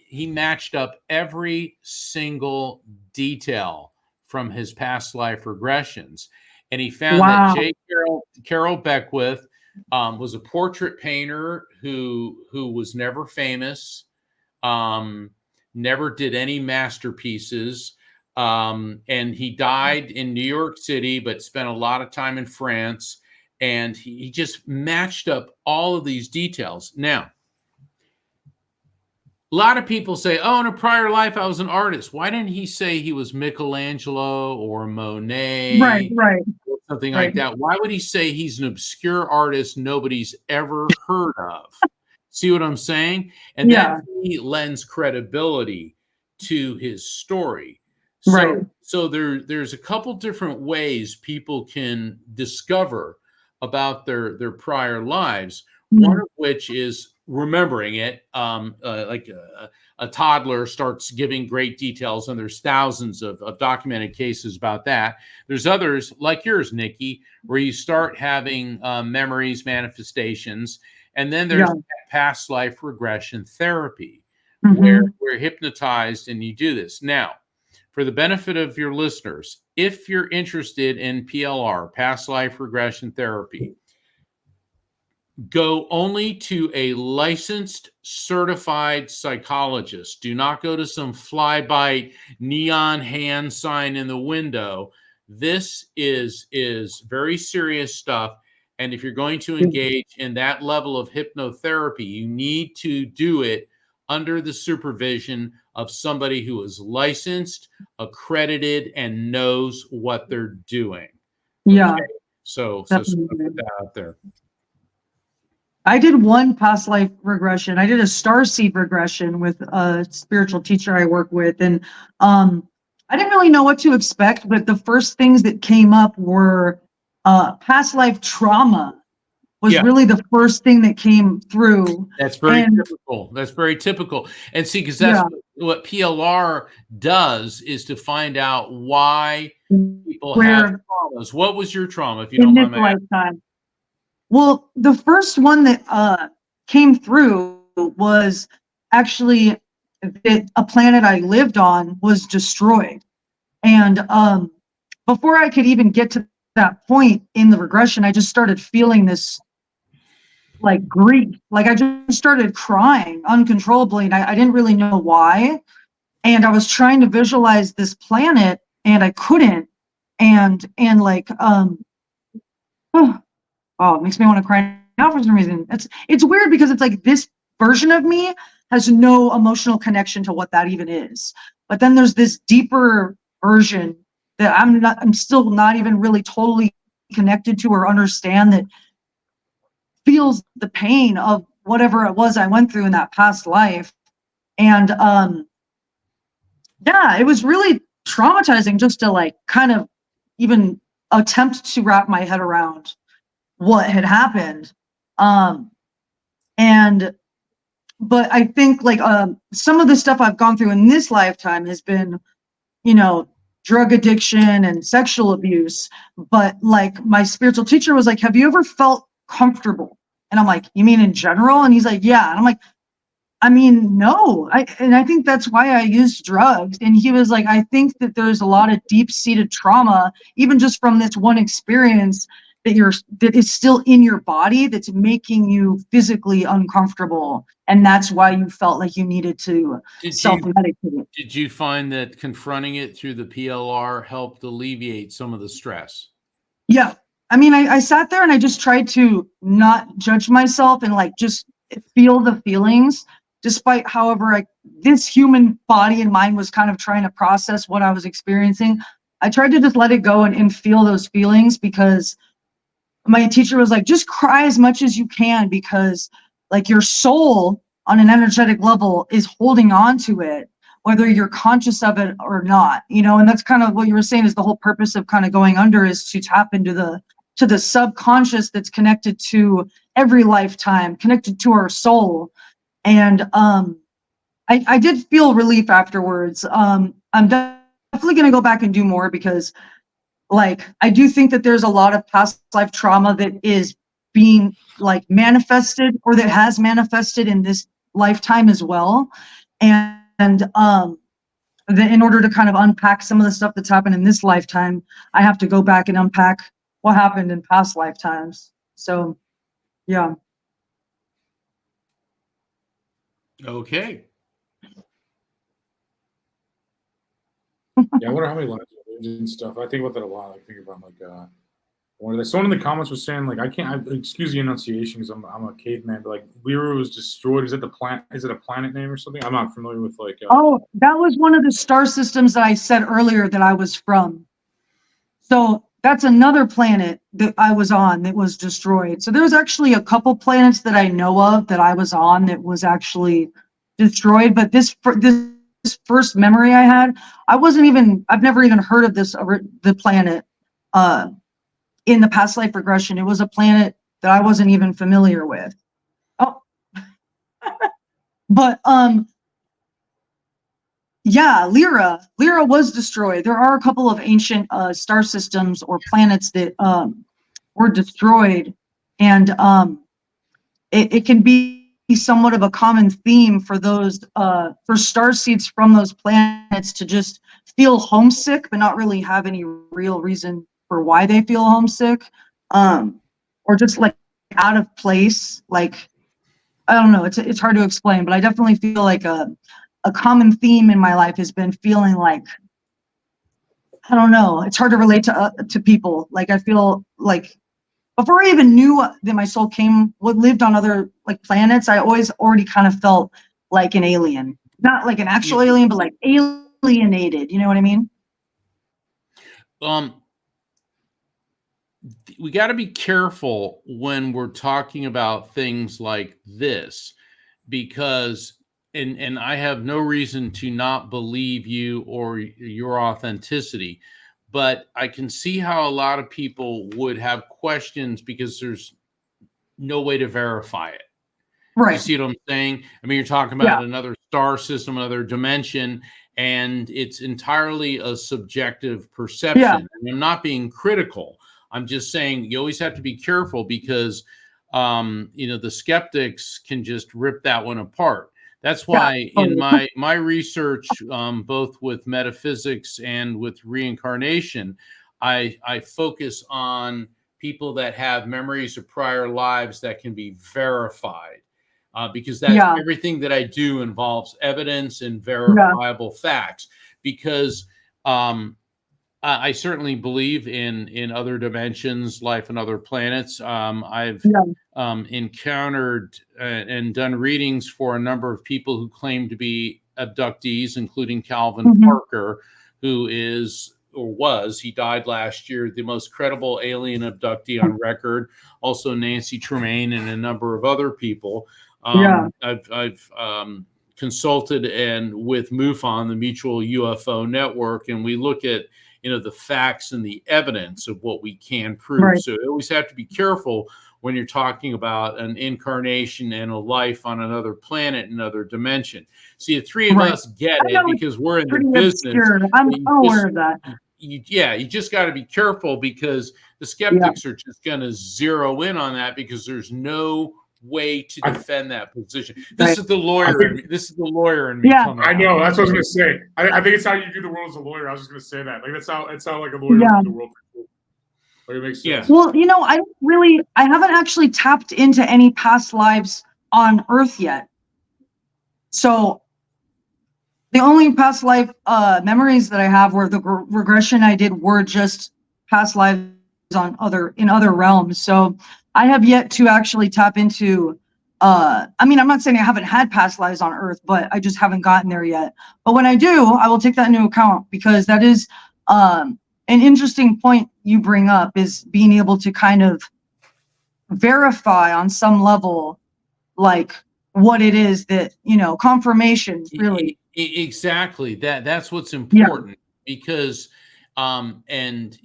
Speaker 4: He matched up every single detail from his past life regressions. And he found that J. Carroll Beckwith was a portrait painter who was never famous, never did any masterpieces. And he died in New York City, but spent a lot of time in France. And he just matched up all of these details. Now, a lot of people say, oh, in a prior life, I was an artist. Why didn't he say he was Michelangelo or Monet? Right. Or something like that. Why would he say he's an obscure artist nobody's ever heard of? See what I'm saying? And then he lends credibility to his story. So there's a couple different ways people can discover about their prior lives. One of which is remembering it, like a toddler starts giving great details, and there's thousands of documented cases about that. There's others like yours, Nikki, where you start having memories, manifestations, and then there's past life regression therapy, where we're hypnotized and you do this. Now, for the benefit of your listeners, if you're interested in PLR, past life regression therapy, go only to a licensed, certified psychologist. Do not go to some fly-by neon hand sign in the window. This is very serious stuff. And if you're going to engage in that level of hypnotherapy, you need to do it under the supervision of somebody who is licensed, accredited, and knows what they're doing.
Speaker 3: Yeah.
Speaker 4: Okay? So put that out there.
Speaker 3: I did one past life regression. I did a starseed regression with a spiritual teacher I work with. And I didn't really know what to expect, but the first things that came up were past life trauma was really the first thing that came through.
Speaker 4: That's very typical. That's very typical. And see, because that's what PLR does, is to find out why people have traumas. What was your trauma, if you don't mind my asking?
Speaker 3: Well, the first one that came through was actually that a planet I lived on was destroyed. And before I could even get to that point in the regression, I just started feeling this like grief. Like I just started crying uncontrollably, and I didn't really know why. And I was trying to visualize this planet and I couldn't. And like oh, it makes me want to cry now for some reason. It's weird because it's like this version of me has no emotional connection to what that even is. But then there's this deeper version that I'm still not even really totally connected to or understand, that feels the pain of whatever it was I went through in that past life. And yeah, it was really traumatizing just to like kind of even attempt to wrap my head around what had happened. But I think like some of the stuff I've gone through in this lifetime has been, you know, drug addiction and sexual abuse. But like my spiritual teacher was like, have you ever felt comfortable? And I'm like, you mean in general? And he's like, yeah. And I'm like, I mean, no. And I think that's why I used drugs. And he was like, I think that there's a lot of deep-seated trauma, even just from this one experience, that is still in your body, that's making you physically uncomfortable, and that's why you felt like you needed to self-medicate.
Speaker 4: Did you find that confronting it through the PLR helped alleviate some of the stress?
Speaker 3: Yeah, I mean, I sat there and I just tried to not judge myself and like just feel the feelings, despite however this human body and mind was kind of trying to process what I was experiencing. I tried to just let it go and feel those feelings, because my teacher was like, just cry as much as you can, because like your soul on an energetic level is holding on to it, whether you're conscious of it or not, you know. And that's kind of what you were saying, is the whole purpose of kind of going under is to tap into the subconscious that's connected to every lifetime, connected to our soul. And I did feel relief afterwards. I'm definitely going to go back and do more, because like, I do think that there's a lot of past life trauma that is being like manifested, or that has manifested in this lifetime as well. And in order to kind of unpack some of the stuff that's happened in this lifetime, I have to go back and unpack what happened in past lifetimes. So, yeah.
Speaker 4: Okay.
Speaker 5: Yeah, I wonder how many lives and stuff. I think about that a lot. I think about like someone in the comments was saying like, I can't excuse the enunciation because I'm a caveman, but like Liru was destroyed. Is it a planet name or something? I'm not familiar with like
Speaker 3: oh, that was one of the star systems that I said earlier that I was from. So that's another planet that I was on that was destroyed. So there's actually a couple planets that I know of that I was on that was actually destroyed. But this first memory I had, I've never even heard of the planet in the past life regression. It was a planet that I wasn't even familiar with. Oh, but yeah, Lyra was destroyed. There are a couple of ancient star systems or planets that were destroyed, and it can be somewhat of a common theme for those for star seeds from those planets to just feel homesick, but not really have any real reason for why they feel homesick, or just like out of place. Like, I don't know, it's hard to explain, but I definitely feel like a common theme in my life has been feeling like, I don't know, it's hard to relate to people. Like, I feel like before I even knew that my soul lived on other like planets, I always already kind of felt like an alien. Not like an actual alien, but like alienated. You know what I mean?
Speaker 4: We got to be careful when we're talking about things like this, because and I have no reason to not believe you or your authenticity, but I can see how a lot of people would have questions because there's no way to verify it.
Speaker 3: Right.
Speaker 4: You see what I'm saying? I mean, you're talking about another star system, another dimension, and it's entirely a subjective perception.
Speaker 3: Yeah.
Speaker 4: And I'm not being critical. I'm just saying you always have to be careful because, the skeptics can just rip that one apart. That's why in my research, both with metaphysics and with reincarnation, I focus on people that have memories of prior lives that can be verified. Because that's everything that I do involves evidence and verifiable facts. Because I certainly believe in other dimensions, life on other planets. I've encountered and done readings for a number of people who claim to be abductees, including Calvin Parker, who is or was, he died last year, the most credible alien abductee on record. Also Nancy Tremaine and a number of other people. I've consulted and with MUFON, the Mutual UFO Network, and we look at the facts and the evidence of what we can prove. Right. So you always have to be careful when you're talking about an incarnation and a life on another planet, another dimension. See, the three of us get it because we're in the business.
Speaker 3: I'm aware of that.
Speaker 4: You just got to be careful because the skeptics are just going to zero in on that because there's no way to defend that position. This is the lawyer. This is the lawyer in me.
Speaker 3: Yeah,
Speaker 5: I know. That's what I was going to say. I think it's how you view the world as a lawyer. I was just going to say that. Like that's how like a lawyer views the world. Like, it makes sense.
Speaker 3: Well, I haven't actually tapped into any past lives on Earth yet. So the only past life memories that I have were the regression I did were just past lives in other realms. So I have yet to actually tap into, I'm not saying I haven't had past lives on Earth, but I just haven't gotten there yet. But when I do, I will take that into account because that is an interesting point you bring up, is being able to kind of verify on some level, like what it is that, confirmation really.
Speaker 4: Exactly. That's what's important because when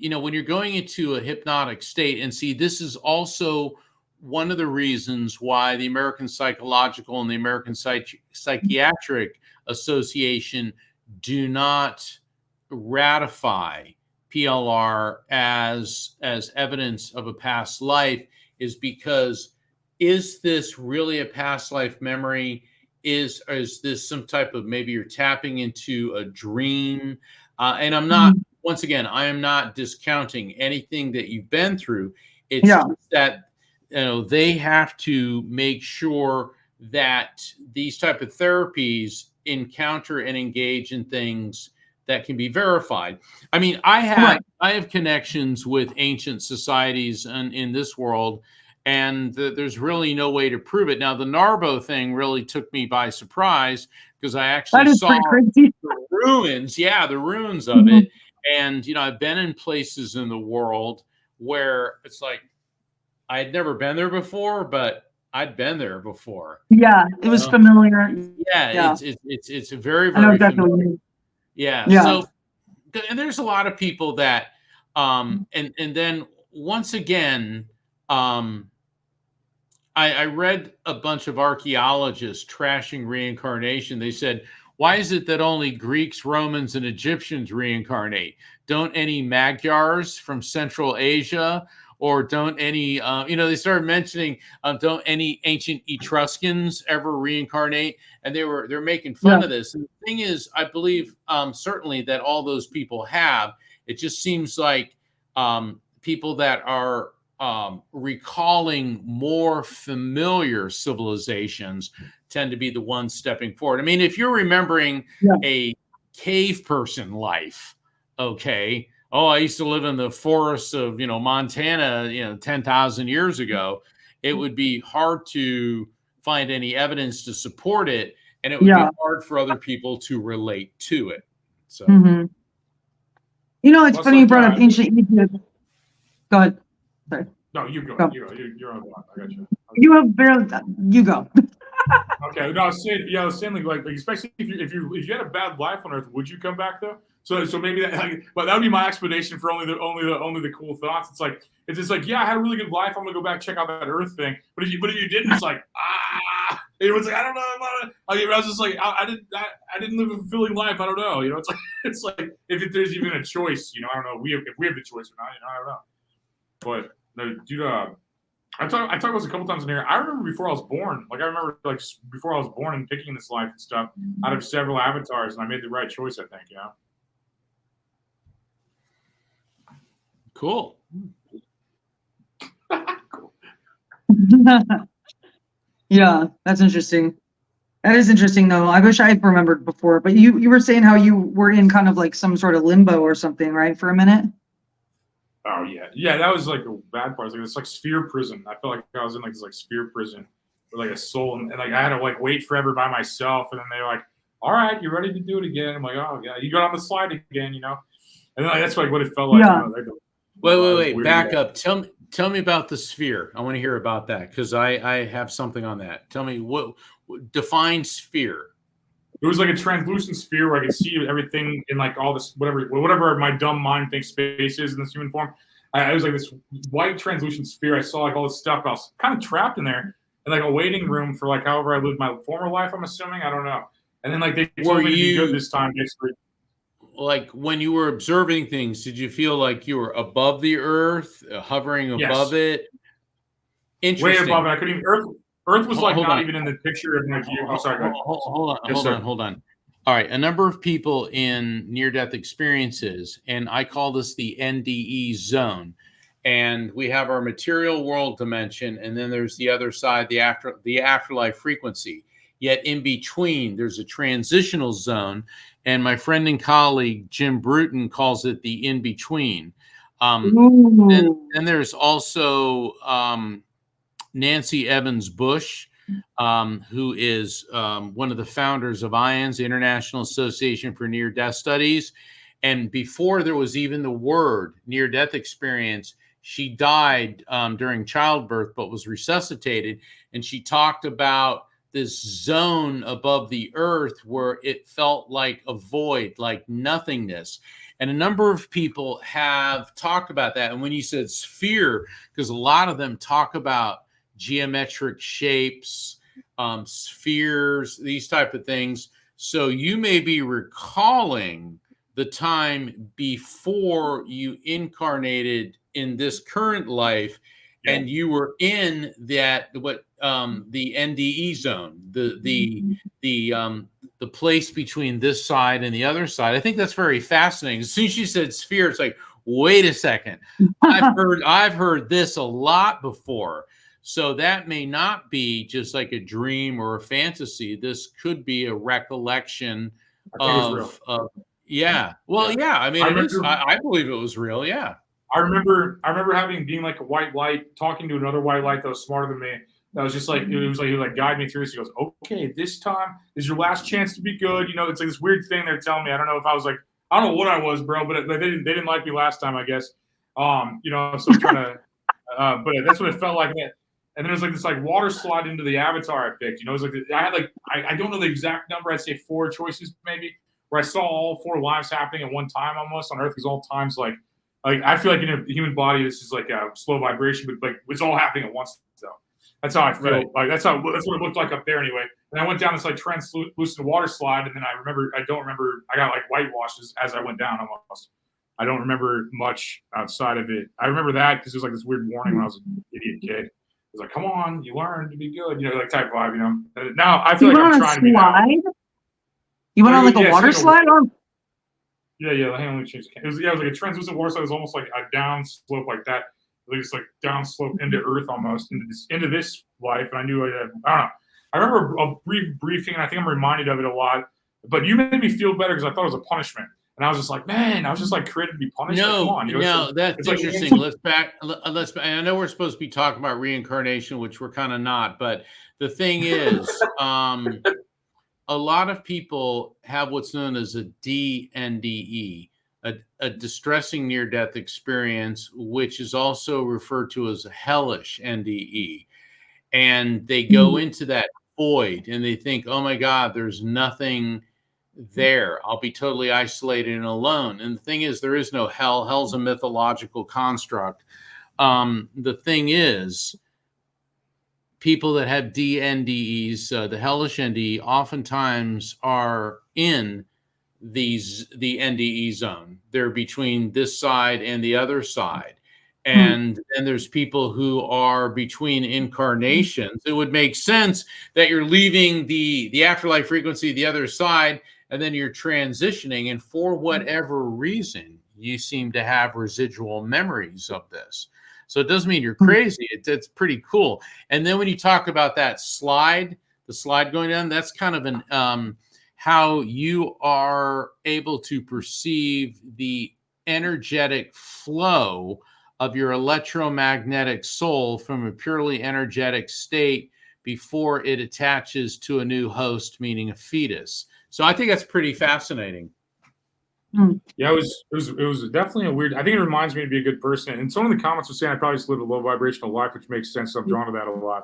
Speaker 4: you're going into a hypnotic state, and see, this is also one of the reasons why the American Psychological and the American Psychiatric Association do not ratify PLR as evidence of a past life, is because is this really a past life memory? Is this some type of, maybe you're tapping into a dream? And I'm not, once again, I am not discounting anything that you've been through. It's just that, they have to make sure that these type of therapies encounter and engage in things that can be verified. I mean, I have connections with ancient societies in this world, and there's really no way to prove it. Now, the Narbo thing really took me by surprise because I actually saw the ruins, the ruins of it. And, I've been in places in the world where it's like, I had never been there before, but I'd been there before.
Speaker 3: Yeah, it was familiar.
Speaker 4: It's very, very familiar. Yeah. So, and there's a lot of people that, and then once again, I read a bunch of archaeologists trashing reincarnation. They said, why is it that only Greeks, Romans, and Egyptians reincarnate? Don't any Magyars from Central Asia or don't any, they started mentioning, don't any ancient Etruscans ever reincarnate? And they're making fun of this. And the thing is, I believe certainly that all those people have. It just seems like people that are recalling more familiar civilizations tend to be the ones stepping forward. I mean, if you're remembering a cave person life, okay, oh, I used to live in the forests of, Montana, 10,000 years ago, it would be hard to find any evidence to support it, and it would be hard for other people to relate to it. So,
Speaker 3: it's funny you brought up ancient Egypt. Go ahead. Sorry.
Speaker 5: No, you go. You're on the line. I got you.
Speaker 3: You have barely. You go.
Speaker 5: Okay. No, I was saying like especially if you had a bad life on Earth, would you come back though? So maybe but that would be my explanation for only the cool thoughts. It's just like, yeah, I had a really good life. I'm gonna go back check out that Earth thing. But if you didn't, it's like it was like, I don't know about it. I was just like, I didn't live a fulfilling life. I don't know. It's like if there's even a choice, I don't know. If we have the choice or not, I don't know. But no, dude, I talked about this a couple times in here. I remember before I was born, before I was born and picking this life and stuff out of several avatars, and I made the right choice, I think,
Speaker 4: Cool.
Speaker 5: Cool.
Speaker 3: Yeah, that's interesting. That is interesting, though. I wish I had remembered before, but you were saying how you were in kind of like some sort of limbo or something, right, for a minute?
Speaker 5: Oh yeah, that was like a bad part. It's like sphere prison. I felt like I was in like this like sphere prison with like a soul, and like I had to like wait forever by myself. And then they were like, "All right, you ready to do it again?" I'm like, "Oh yeah, you got on the slide again, And then that's like what it felt like.
Speaker 3: Yeah.
Speaker 5: Wait,
Speaker 4: back up. Tell me about the sphere. I want to hear about that because I have something on that. Tell me what define sphere.
Speaker 5: It was like a translucent sphere where I could see everything in like all this whatever my dumb mind thinks space is in this human form. I was like this white translucent sphere. I saw like all this stuff. I was kind of trapped in there in like a waiting room for like however I lived my former life. I'm assuming, I don't know. And then like they told me to be good this time, basically.
Speaker 4: Like when you were observing things, did you feel like you were above the earth, hovering above it? Interesting.
Speaker 5: Way above it. I couldn't even. Earth was like not even in the picture of my view. I'm sorry.
Speaker 4: Hold on. All right. A number of people in near-death experiences, and I call this the NDE zone. And we have our material world dimension, and then there's the other side, the afterlife frequency. Yet in between, there's a transitional zone, and my friend and colleague Jim Bruton calls it the in-between. And there's also Nancy Evans Bush, who is one of the founders of IONS, the International Association for Near-Death Studies. And before there was even the word near-death experience, she died during childbirth, but was resuscitated. And she talked about this zone above the earth where it felt like a void, like nothingness. And a number of people have talked about that. And when you said sphere, because a lot of them talk about geometric shapes, spheres, these type of things. So you may be recalling the time before you incarnated in this current life, and you were in that the NDE zone, the place between this side and the other side. I think that's very fascinating. As soon as you said sphere, it's like, wait a second, I've heard this a lot before. So that may not be just like a dream or a fantasy. This could be a recollection of yeah. Well, yeah. I mean, I believe it was real. Yeah.
Speaker 5: I remember being like a white light, talking to another white light that was smarter than me. That was just like, he would like guide me through this. He goes, "Okay, this time is your last chance to be good." It's like this weird thing they're telling me. I don't know if I was like, I don't know what I was, bro, but they didn't like me last time, I guess. So I'm trying to, but that's what it felt like. And then there's like this like water slide into the avatar I picked. It was like I had like I don't know the exact number. I'd say 4 choices maybe, where I saw all 4 lives happening at one time almost on Earth. Because all times like I feel like in a human body this is like a slow vibration, but like it's all happening at once. So that's how I feel. Right. Like that's what it looked like up there anyway. And I went down this like translucent water slide, and then I don't remember. I got like whitewashed as I went down almost. I don't remember much outside of it. I remember that because it was like this weird warning when I was an idiot kid. It was like, come on, you learn to be good, you know, like type vibe, you know. Now I feel like I'm trying to be now.
Speaker 3: You went on like a water slide?
Speaker 5: Yeah, hang on, let me change. It was like a translucent water slide. It was almost like a down slope like that. Like it's like down slope into Earth almost, into this life. And I knew I don't know. I remember a brief briefing, and I think I'm reminded of it a lot. But you made me feel better because I thought it was a punishment. And I was just like, man, I was just like created to be punished.
Speaker 4: No,
Speaker 5: like, come on, you know,
Speaker 4: no, that's interesting. Let's I know we're supposed to be talking about reincarnation, which we're kind of not. But the thing is, a lot of people have what's known as a DNDE, a distressing near-death experience, which is also referred to as a hellish NDE. And they go into that void and they think, oh my God, there's nothing there. I'll be totally isolated and alone. And the thing is, there is no hell. Hell's a mythological construct. The thing is, people that have DNDEs, the hellish NDE, oftentimes are in the NDE zone. They're between this side and the other side. And then there's people who are between incarnations. It would make sense that you're leaving the afterlife frequency, the other side, and then you're transitioning. And for whatever reason, you seem to have residual memories of this. So it doesn't mean you're crazy. It's pretty cool. And then when you talk about that slide, the slide going down, that's kind of an how you are able to perceive the energetic flow of your electromagnetic soul from a purely energetic state before it attaches to a new host, meaning a fetus. So I think that's pretty fascinating.
Speaker 5: Yeah, it was definitely a weird. I think it reminds me to be a good person. And some of the comments were saying I probably just lived a low vibrational life, which makes sense. So I'm drawn to that a lot.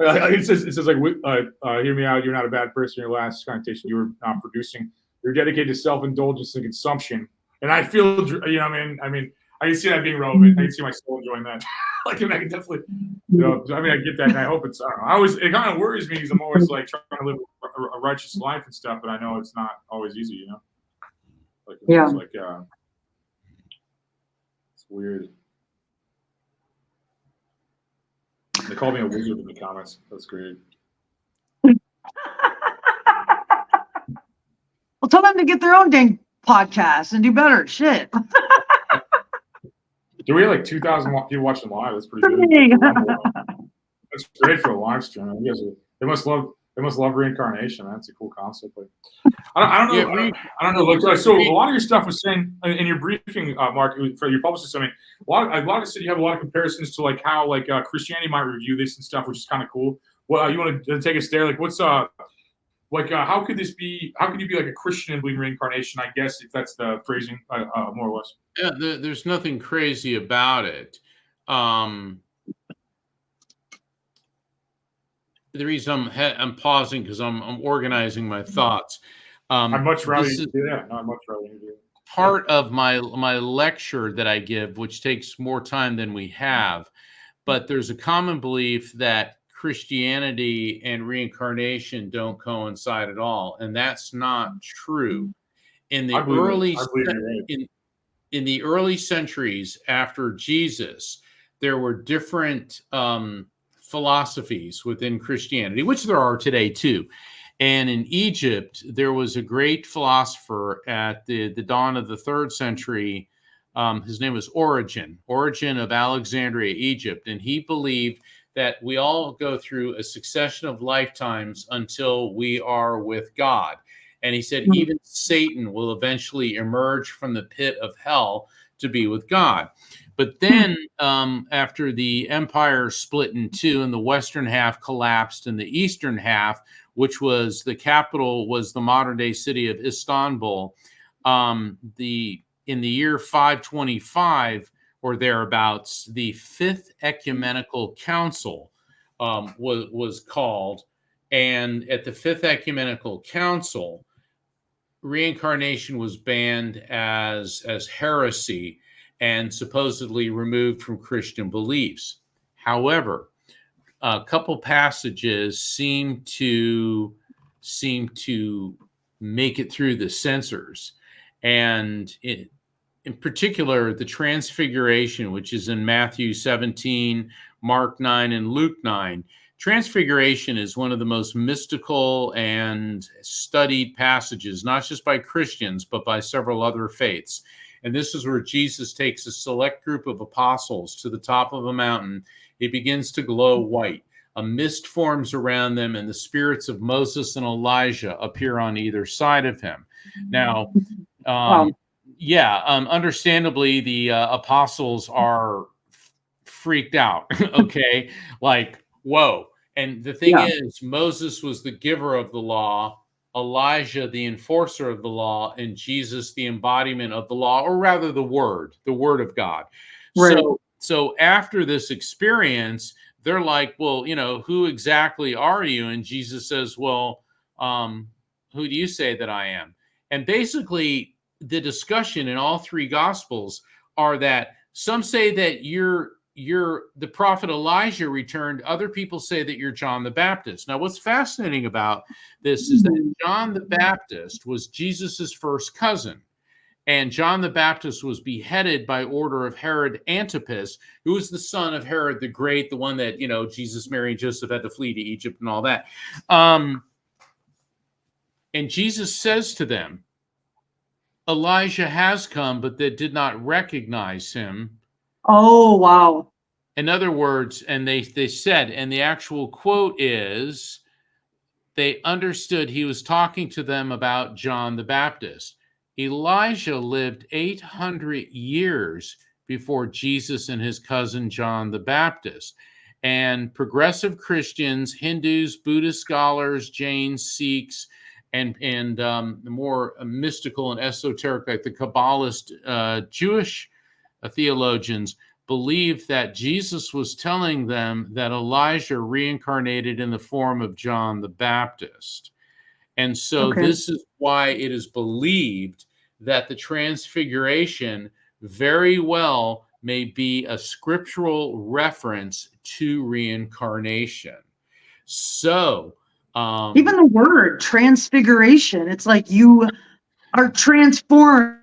Speaker 5: It says like, hear me out. You're not a bad person. Your last connotation, you were not producing. You're dedicated to self-indulgence and consumption. And I feel, you know, I mean, I can see that being relevant. I can see my soul enjoying that. Like, I can definitely, you know, I mean, I get that, and I hope it's. I don't know. It kind of worries me because I'm always like trying to live a righteous life and stuff, but I know it's not always easy, you know. Like,
Speaker 3: yeah.
Speaker 5: It's like, it's weird. They called me a wizard in the comments. That's great.
Speaker 3: Well, tell them to get their own dang podcast and do better. Shit.
Speaker 5: Do we have like 2,000 people watching live? That's pretty good. That's great for a live stream. You guys they must love reincarnation. That's a cool concept. Like, I don't know. I don't know. Like, so a lot of your stuff was saying in your briefing, Mark, for your publicist. I mean, a lot of said you have a lot of comparisons to like how like Christianity might review this and stuff, which is kind of cool. Well, you want to take us there? Like, what's like how could this be? How could you be like a Christian and believe in reincarnation? I guess if that's the phrasing, more or less.
Speaker 4: Yeah, there's nothing crazy about it. The reason I'm pausing because I'm organizing my thoughts.
Speaker 5: I'd much rather you do that. No, I'd much rather you do it.
Speaker 4: Part of my lecture that I give, which takes more time than we have, but there's a common belief that Christianity and reincarnation don't coincide at all, and that's not true. In the in the early centuries after Jesus, there were different philosophies within Christianity, which there are today too. And in Egypt, there was a great philosopher at the dawn of the 3rd century. His name was Origen of Alexandria, Egypt. And he believed that we all go through a succession of lifetimes until we are with God. And he said even Satan will eventually emerge from the pit of hell to be with God. But then after the empire split in two and the western half collapsed and the eastern half, which was the capital, was the modern day city of Istanbul, in the year 525 or thereabouts, the Fifth Ecumenical Council was called. And at the Fifth Ecumenical Council, reincarnation was banned as heresy and supposedly removed from Christian beliefs. However, a couple passages seem to make it through the censors, and in particular, the Transfiguration, which is in Matthew 17, Mark 9, and Luke 9. Transfiguration is one of the most mystical and studied passages, not just by Christians, but by several other faiths. And this is where Jesus takes a select group of apostles to the top of a mountain. It begins to glow white. A mist forms around them, and the spirits of Moses and Elijah appear on either side of him. Now, understandably, the apostles are freaked out. Okay, like, whoa. And the thing is, Moses was the giver of the law, Elijah the enforcer of the law, and Jesus the embodiment of the law, or rather the word of God. Right. So after this experience, they're like, well, you know, who exactly are you? And Jesus says, well, who do you say that I am? And basically, the discussion in all three Gospels are that some say that you're the prophet Elijah returned. Other people say that you're John the Baptist. Now, what's fascinating about this is that John the Baptist was Jesus's first cousin. And John the Baptist was beheaded by order of Herod Antipas, who was the son of Herod the Great, the one that, you know, Jesus, Mary, and Joseph had to flee to Egypt and all that. And Jesus says to them, Elijah has come, but they did not recognize him.
Speaker 3: Oh, wow.
Speaker 4: In other words, and they said, and the actual quote is, they understood he was talking to them about John the Baptist. Elijah lived 800 years before Jesus and his cousin John the Baptist. And progressive Christians, Hindus, Buddhist scholars, Jains, Sikhs, and the more mystical and esoteric, like the Kabbalist Jewish theologians, believe that Jesus was telling them that Elijah reincarnated in the form of John the Baptist. And so this is why it is believed that the Transfiguration very well may be a scriptural reference to reincarnation. So
Speaker 3: even the word transfiguration, it's like you are transformed,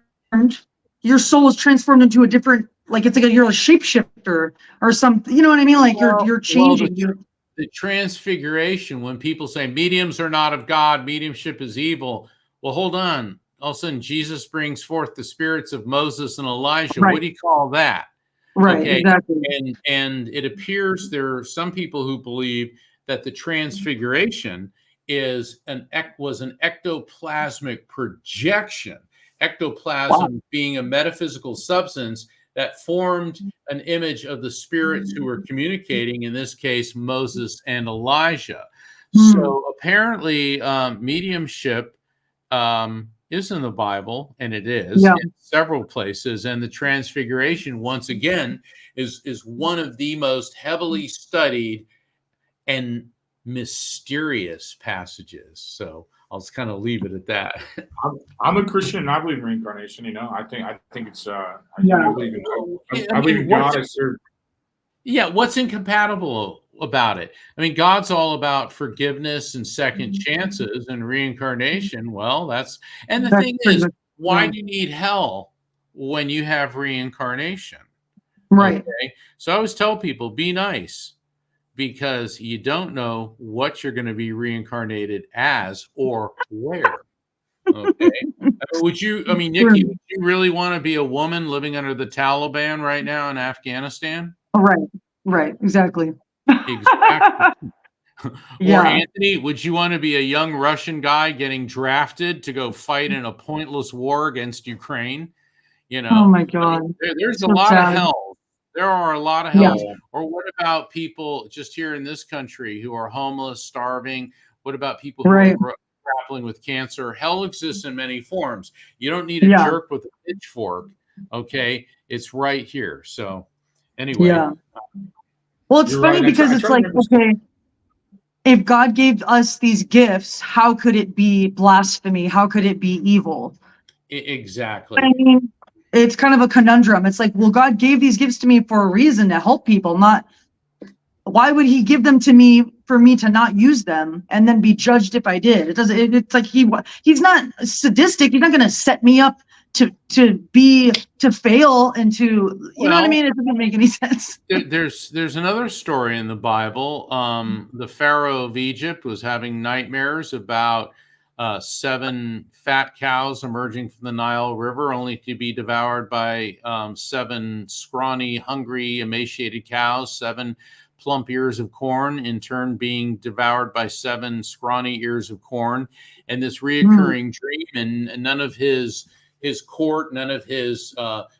Speaker 3: your soul is transformed into a different, like it's like you're a shapeshifter or something, you know what I mean? Like you're changing.
Speaker 4: The Transfiguration, when people say mediums are not of God, mediumship is evil. Well, hold on. All of a sudden, Jesus brings forth the spirits of Moses and Elijah. Right. What do you call that?
Speaker 3: Right, exactly.
Speaker 4: And it appears there are some people who believe that the Transfiguration was an ectoplasmic projection. Ectoplasm being a metaphysical substance that formed an image of the spirits who were communicating, in this case, Moses and Elijah. So apparently mediumship is in the Bible, and it is in several places. And the Transfiguration, once again, is one of the most heavily studied and mysterious passages. So I'll just kind of leave it at that.
Speaker 5: I'm a Christian and I believe in reincarnation. You know, I think it's I believe in God. I serve.
Speaker 4: Yeah, what's incompatible about it? I mean, God's all about forgiveness and second chances, and reincarnation. Well, that's the thing is, why do you need hell when you have reincarnation?
Speaker 3: Right.
Speaker 4: Okay? So I always tell people, be nice, because you don't know what you're going to be reincarnated as or where. Okay. Nikki, would you really want to be a woman living under the Taliban right now in Afghanistan?
Speaker 3: Right, exactly.
Speaker 4: Exactly. Or Anthony, would you want to be a young Russian guy getting drafted to go fight in a pointless war against Ukraine? You know,
Speaker 3: oh my God.
Speaker 4: There's so a lot of hell. There are a lot of hells. Yeah. Or what about people just here in this country who are homeless, starving? What about people who are grappling with cancer? Hell exists in many forms. You don't need a jerk with a pitchfork. Okay, it's right here. So anyway.
Speaker 3: Yeah. Well, it's funny because it's like, okay, if God gave us these gifts, how could it be blasphemy? How could it be evil?
Speaker 4: Exactly.
Speaker 3: I mean, it's kind of a conundrum. It's like, well, God gave these gifts to me for a reason, to help people, not why would he give them to me for me to not use them and then be judged if I did? It doesn't, it's like he's not sadistic. He's not going to set me up to fail and to, you know what I mean? It doesn't make any sense.
Speaker 4: There's another story in the Bible. The Pharaoh of Egypt was having nightmares about 7 fat cows emerging from the Nile River, only to be devoured by 7 scrawny, hungry, emaciated cows, 7 plump ears of corn, in turn being devoured by 7 scrawny ears of corn. And this reoccurring dream, and none of his court, none of his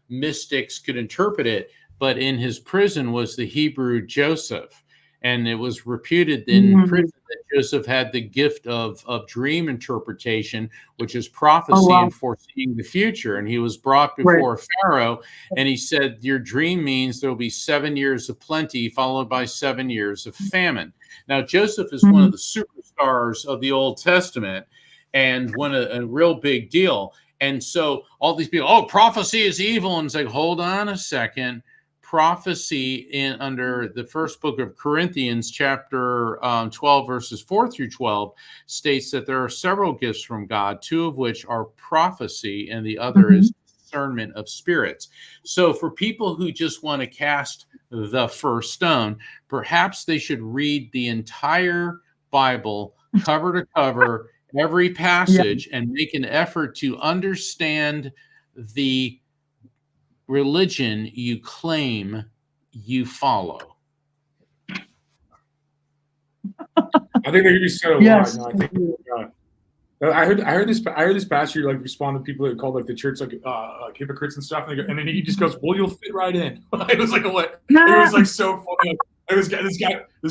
Speaker 4: mystics could interpret it, but in his prison was the Hebrew Joseph. And it was reputed in prison that Joseph had the gift of dream interpretation, which is prophecy and foreseeing the future. And he was brought before Pharaoh, and he said, your dream means there will be 7 years of plenty followed by 7 years of famine. Now, Joseph is one of the superstars of the Old Testament and a real big deal. And so all these people, oh, prophecy is evil. And it's like, hold on a second. Prophecy under the first book of Corinthians, chapter 12, verses 4 through 12, states that there are several gifts from God, 2 of which are prophecy, and the other is discernment of spirits. So for people who just want to cast the first stone, perhaps they should read the entire Bible cover to cover, every passage, and make an effort to understand the religion you claim you follow.
Speaker 5: I think they could be said a lot. No, I think I heard this pastor like respond to people that called like the church like hypocrites and stuff, and then he just goes, "Well, you'll fit right in." It was like what? It was like so funny. Like, this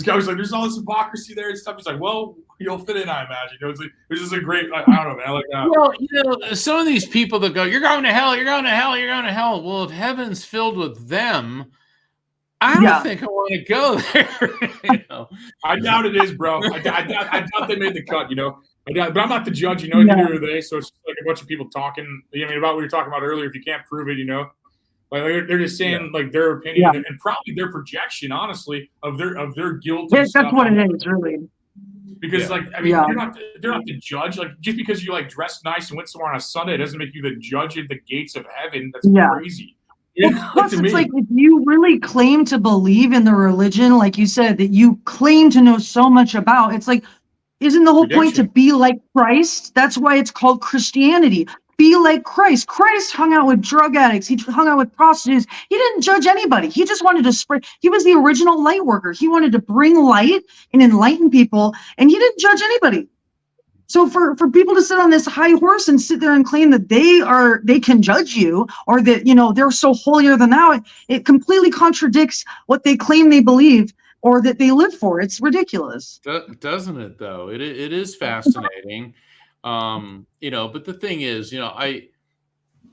Speaker 5: guy was like, "There's all this hypocrisy there and stuff." He's like, "Well, you'll fit in, I imagine." It was like, it was just a great. I don't know, man. Like,
Speaker 4: well, you know, some of these people that go, "You're going to hell. You're going to hell. You're going to hell." Well, if heaven's filled with them, I don't think I want to go there. You know?
Speaker 5: I doubt it is, bro. I doubt they made the cut. You know. But I'm not the judge, you know, neither are they. So it's like a bunch of people talking, I mean, about what we were talking about earlier. If you can't prove it, you know, like they're just saying like their opinion and probably their projection, honestly, of their guilt.
Speaker 3: Yes, that's what it is, really.
Speaker 5: Because like, I mean, they're not the judge. Like just because you like dress nice and went somewhere on a Sunday doesn't make you the judge at the gates of heaven. That's crazy.
Speaker 3: Well, plus, it's like if you really claim to believe in the religion, like you said, that you claim to know so much about, it's like, isn't the whole point to be like Christ? That's why it's called Christianity. Be like Christ. Christ hung out with drug addicts. He hung out with prostitutes. He didn't judge anybody. He just wanted to spread. He was the original light worker. He wanted to bring light and enlighten people, and he didn't judge anybody. So for people to sit on this high horse and sit there and claim that they can judge you, or that, you know, they're so holier than thou, it completely contradicts what they claim they believe or that they live for. It's ridiculous.
Speaker 4: Doesn't it, though? It is fascinating. You know, but the thing is, you know, I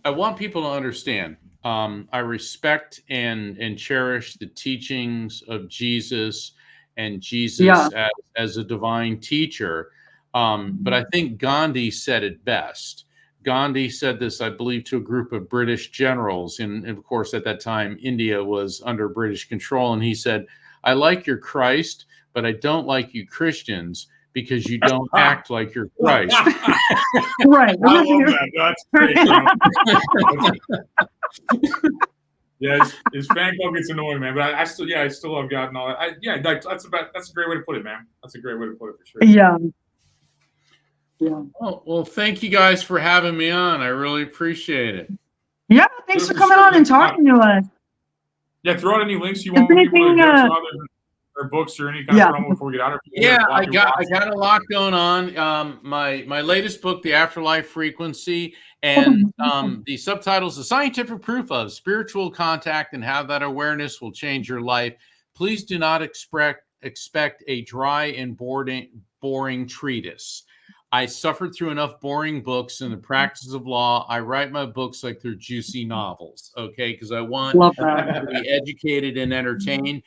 Speaker 4: want people to understand. I respect and cherish the teachings of Jesus and Jesus as a divine teacher. But I think Gandhi said it best. Gandhi said this, I believe, to a group of British generals. And of course, at that time, India was under British control. And he said, I like your Christ, but I don't like you Christians because you don't act like you're Christ.
Speaker 3: Right.
Speaker 5: I love that. That's great. Yeah, his fan club gets annoying, man. But I still love God and all that. That's a great way to put it, man. That's a great way to put it for sure.
Speaker 3: Yeah. Yeah.
Speaker 4: Well, thank you guys for having me on. I really appreciate it.
Speaker 3: Yeah, thanks for coming on and talking to us.
Speaker 5: Yeah, throw out any links you want people to get or books or any kind of promo before we get out of here.
Speaker 4: Yeah, I got a lot going on. My latest book, The Afterlife Frequency, and the subtitles, The Scientific Proof of Spiritual Contact and How That Awareness Will Change Your Life. Please do not expect a dry and boring treatise. I suffered through enough boring books in the practice of law. I write my books like they're juicy novels, okay? Because I want people to be educated and entertained.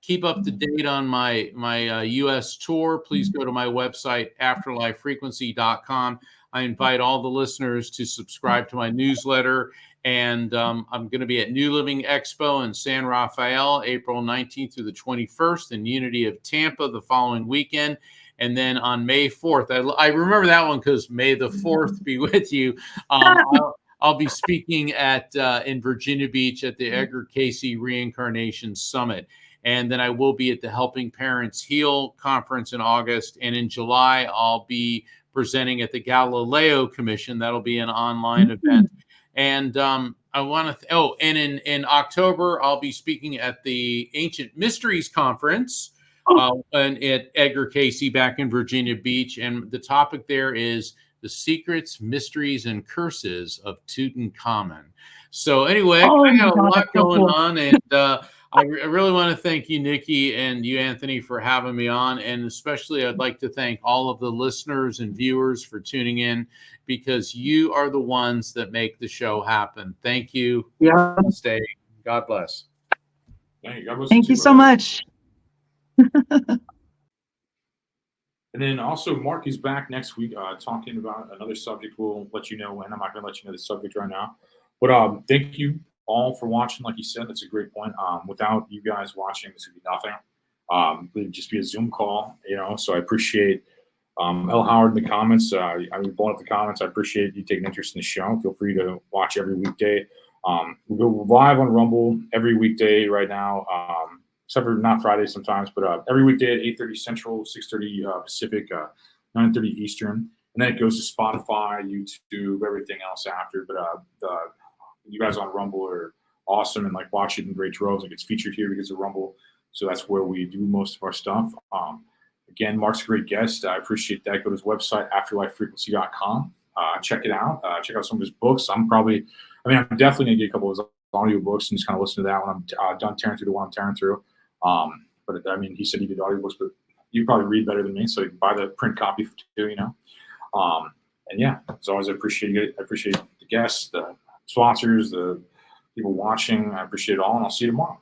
Speaker 4: Keep up to date on my U.S. tour. Please go to my website, afterlifefrequency.com. I invite all the listeners to subscribe to my newsletter. And I'm going to be at New Living Expo in San Rafael, April 19th through the 21st, and Unity of Tampa the following weekend. And then on May 4th, I remember that one because May the 4th be with you. I'll be speaking at in Virginia Beach at the Edgar Cayce Reincarnation Summit. And then I will be at the Helping Parents Heal conference in August. And in July, I'll be presenting at the Galileo Commission. That'll be an online event. And I want to, and in October, I'll be speaking at the Ancient Mysteries Conference and at Edgar Cayce back in Virginia Beach. And the topic there is the secrets, mysteries, and curses of Tutankhamun. So anyway, I got a lot going on, and I really want to thank you, Nikki, and you, Anthony, for having me on. And especially I'd like to thank all of the listeners and viewers for tuning in, because you are the ones that make the show happen. Thank you.
Speaker 3: Yeah.
Speaker 4: Stay. God bless.
Speaker 5: Thank you. God bless
Speaker 3: Thank you so much.
Speaker 5: And then also Mark is back next week talking about another subject. We'll let you know when. I'm not going to let you know the subject right now. But thank you all for watching. Like you said, that's a great point. Without you guys watching, this would be nothing. It would just be a Zoom call, you know. So I appreciate L. Howard in the comments. I mean, blowing up the comments. I appreciate you taking interest in the show. Feel free to watch every weekday. We go live on Rumble every weekday right now. Except for not Fridays sometimes, but every weekday at 8:30 Central, 6:30 Pacific, 9:30 Eastern, and then it goes to Spotify, YouTube, everything else after. But you guys on Rumble are awesome, and like watch it in great droves. It gets featured here because of Rumble, so that's where we do most of our stuff. Again, Mark's a great guest. I appreciate that. Go to his website, AFTERLIFEFREQUENCY.com. Check it out. Check out some of his books. I'm definitely gonna get a couple of his audio books and just kind of listen to that when I'm done tearing through the one I'm tearing through. But I mean, he said he did audiobooks, but you probably read better than me, so you can buy the print copy too, you know. And yeah, as always, I appreciate it. I appreciate the guests, the sponsors, the people watching. I appreciate it all, and I'll see you tomorrow.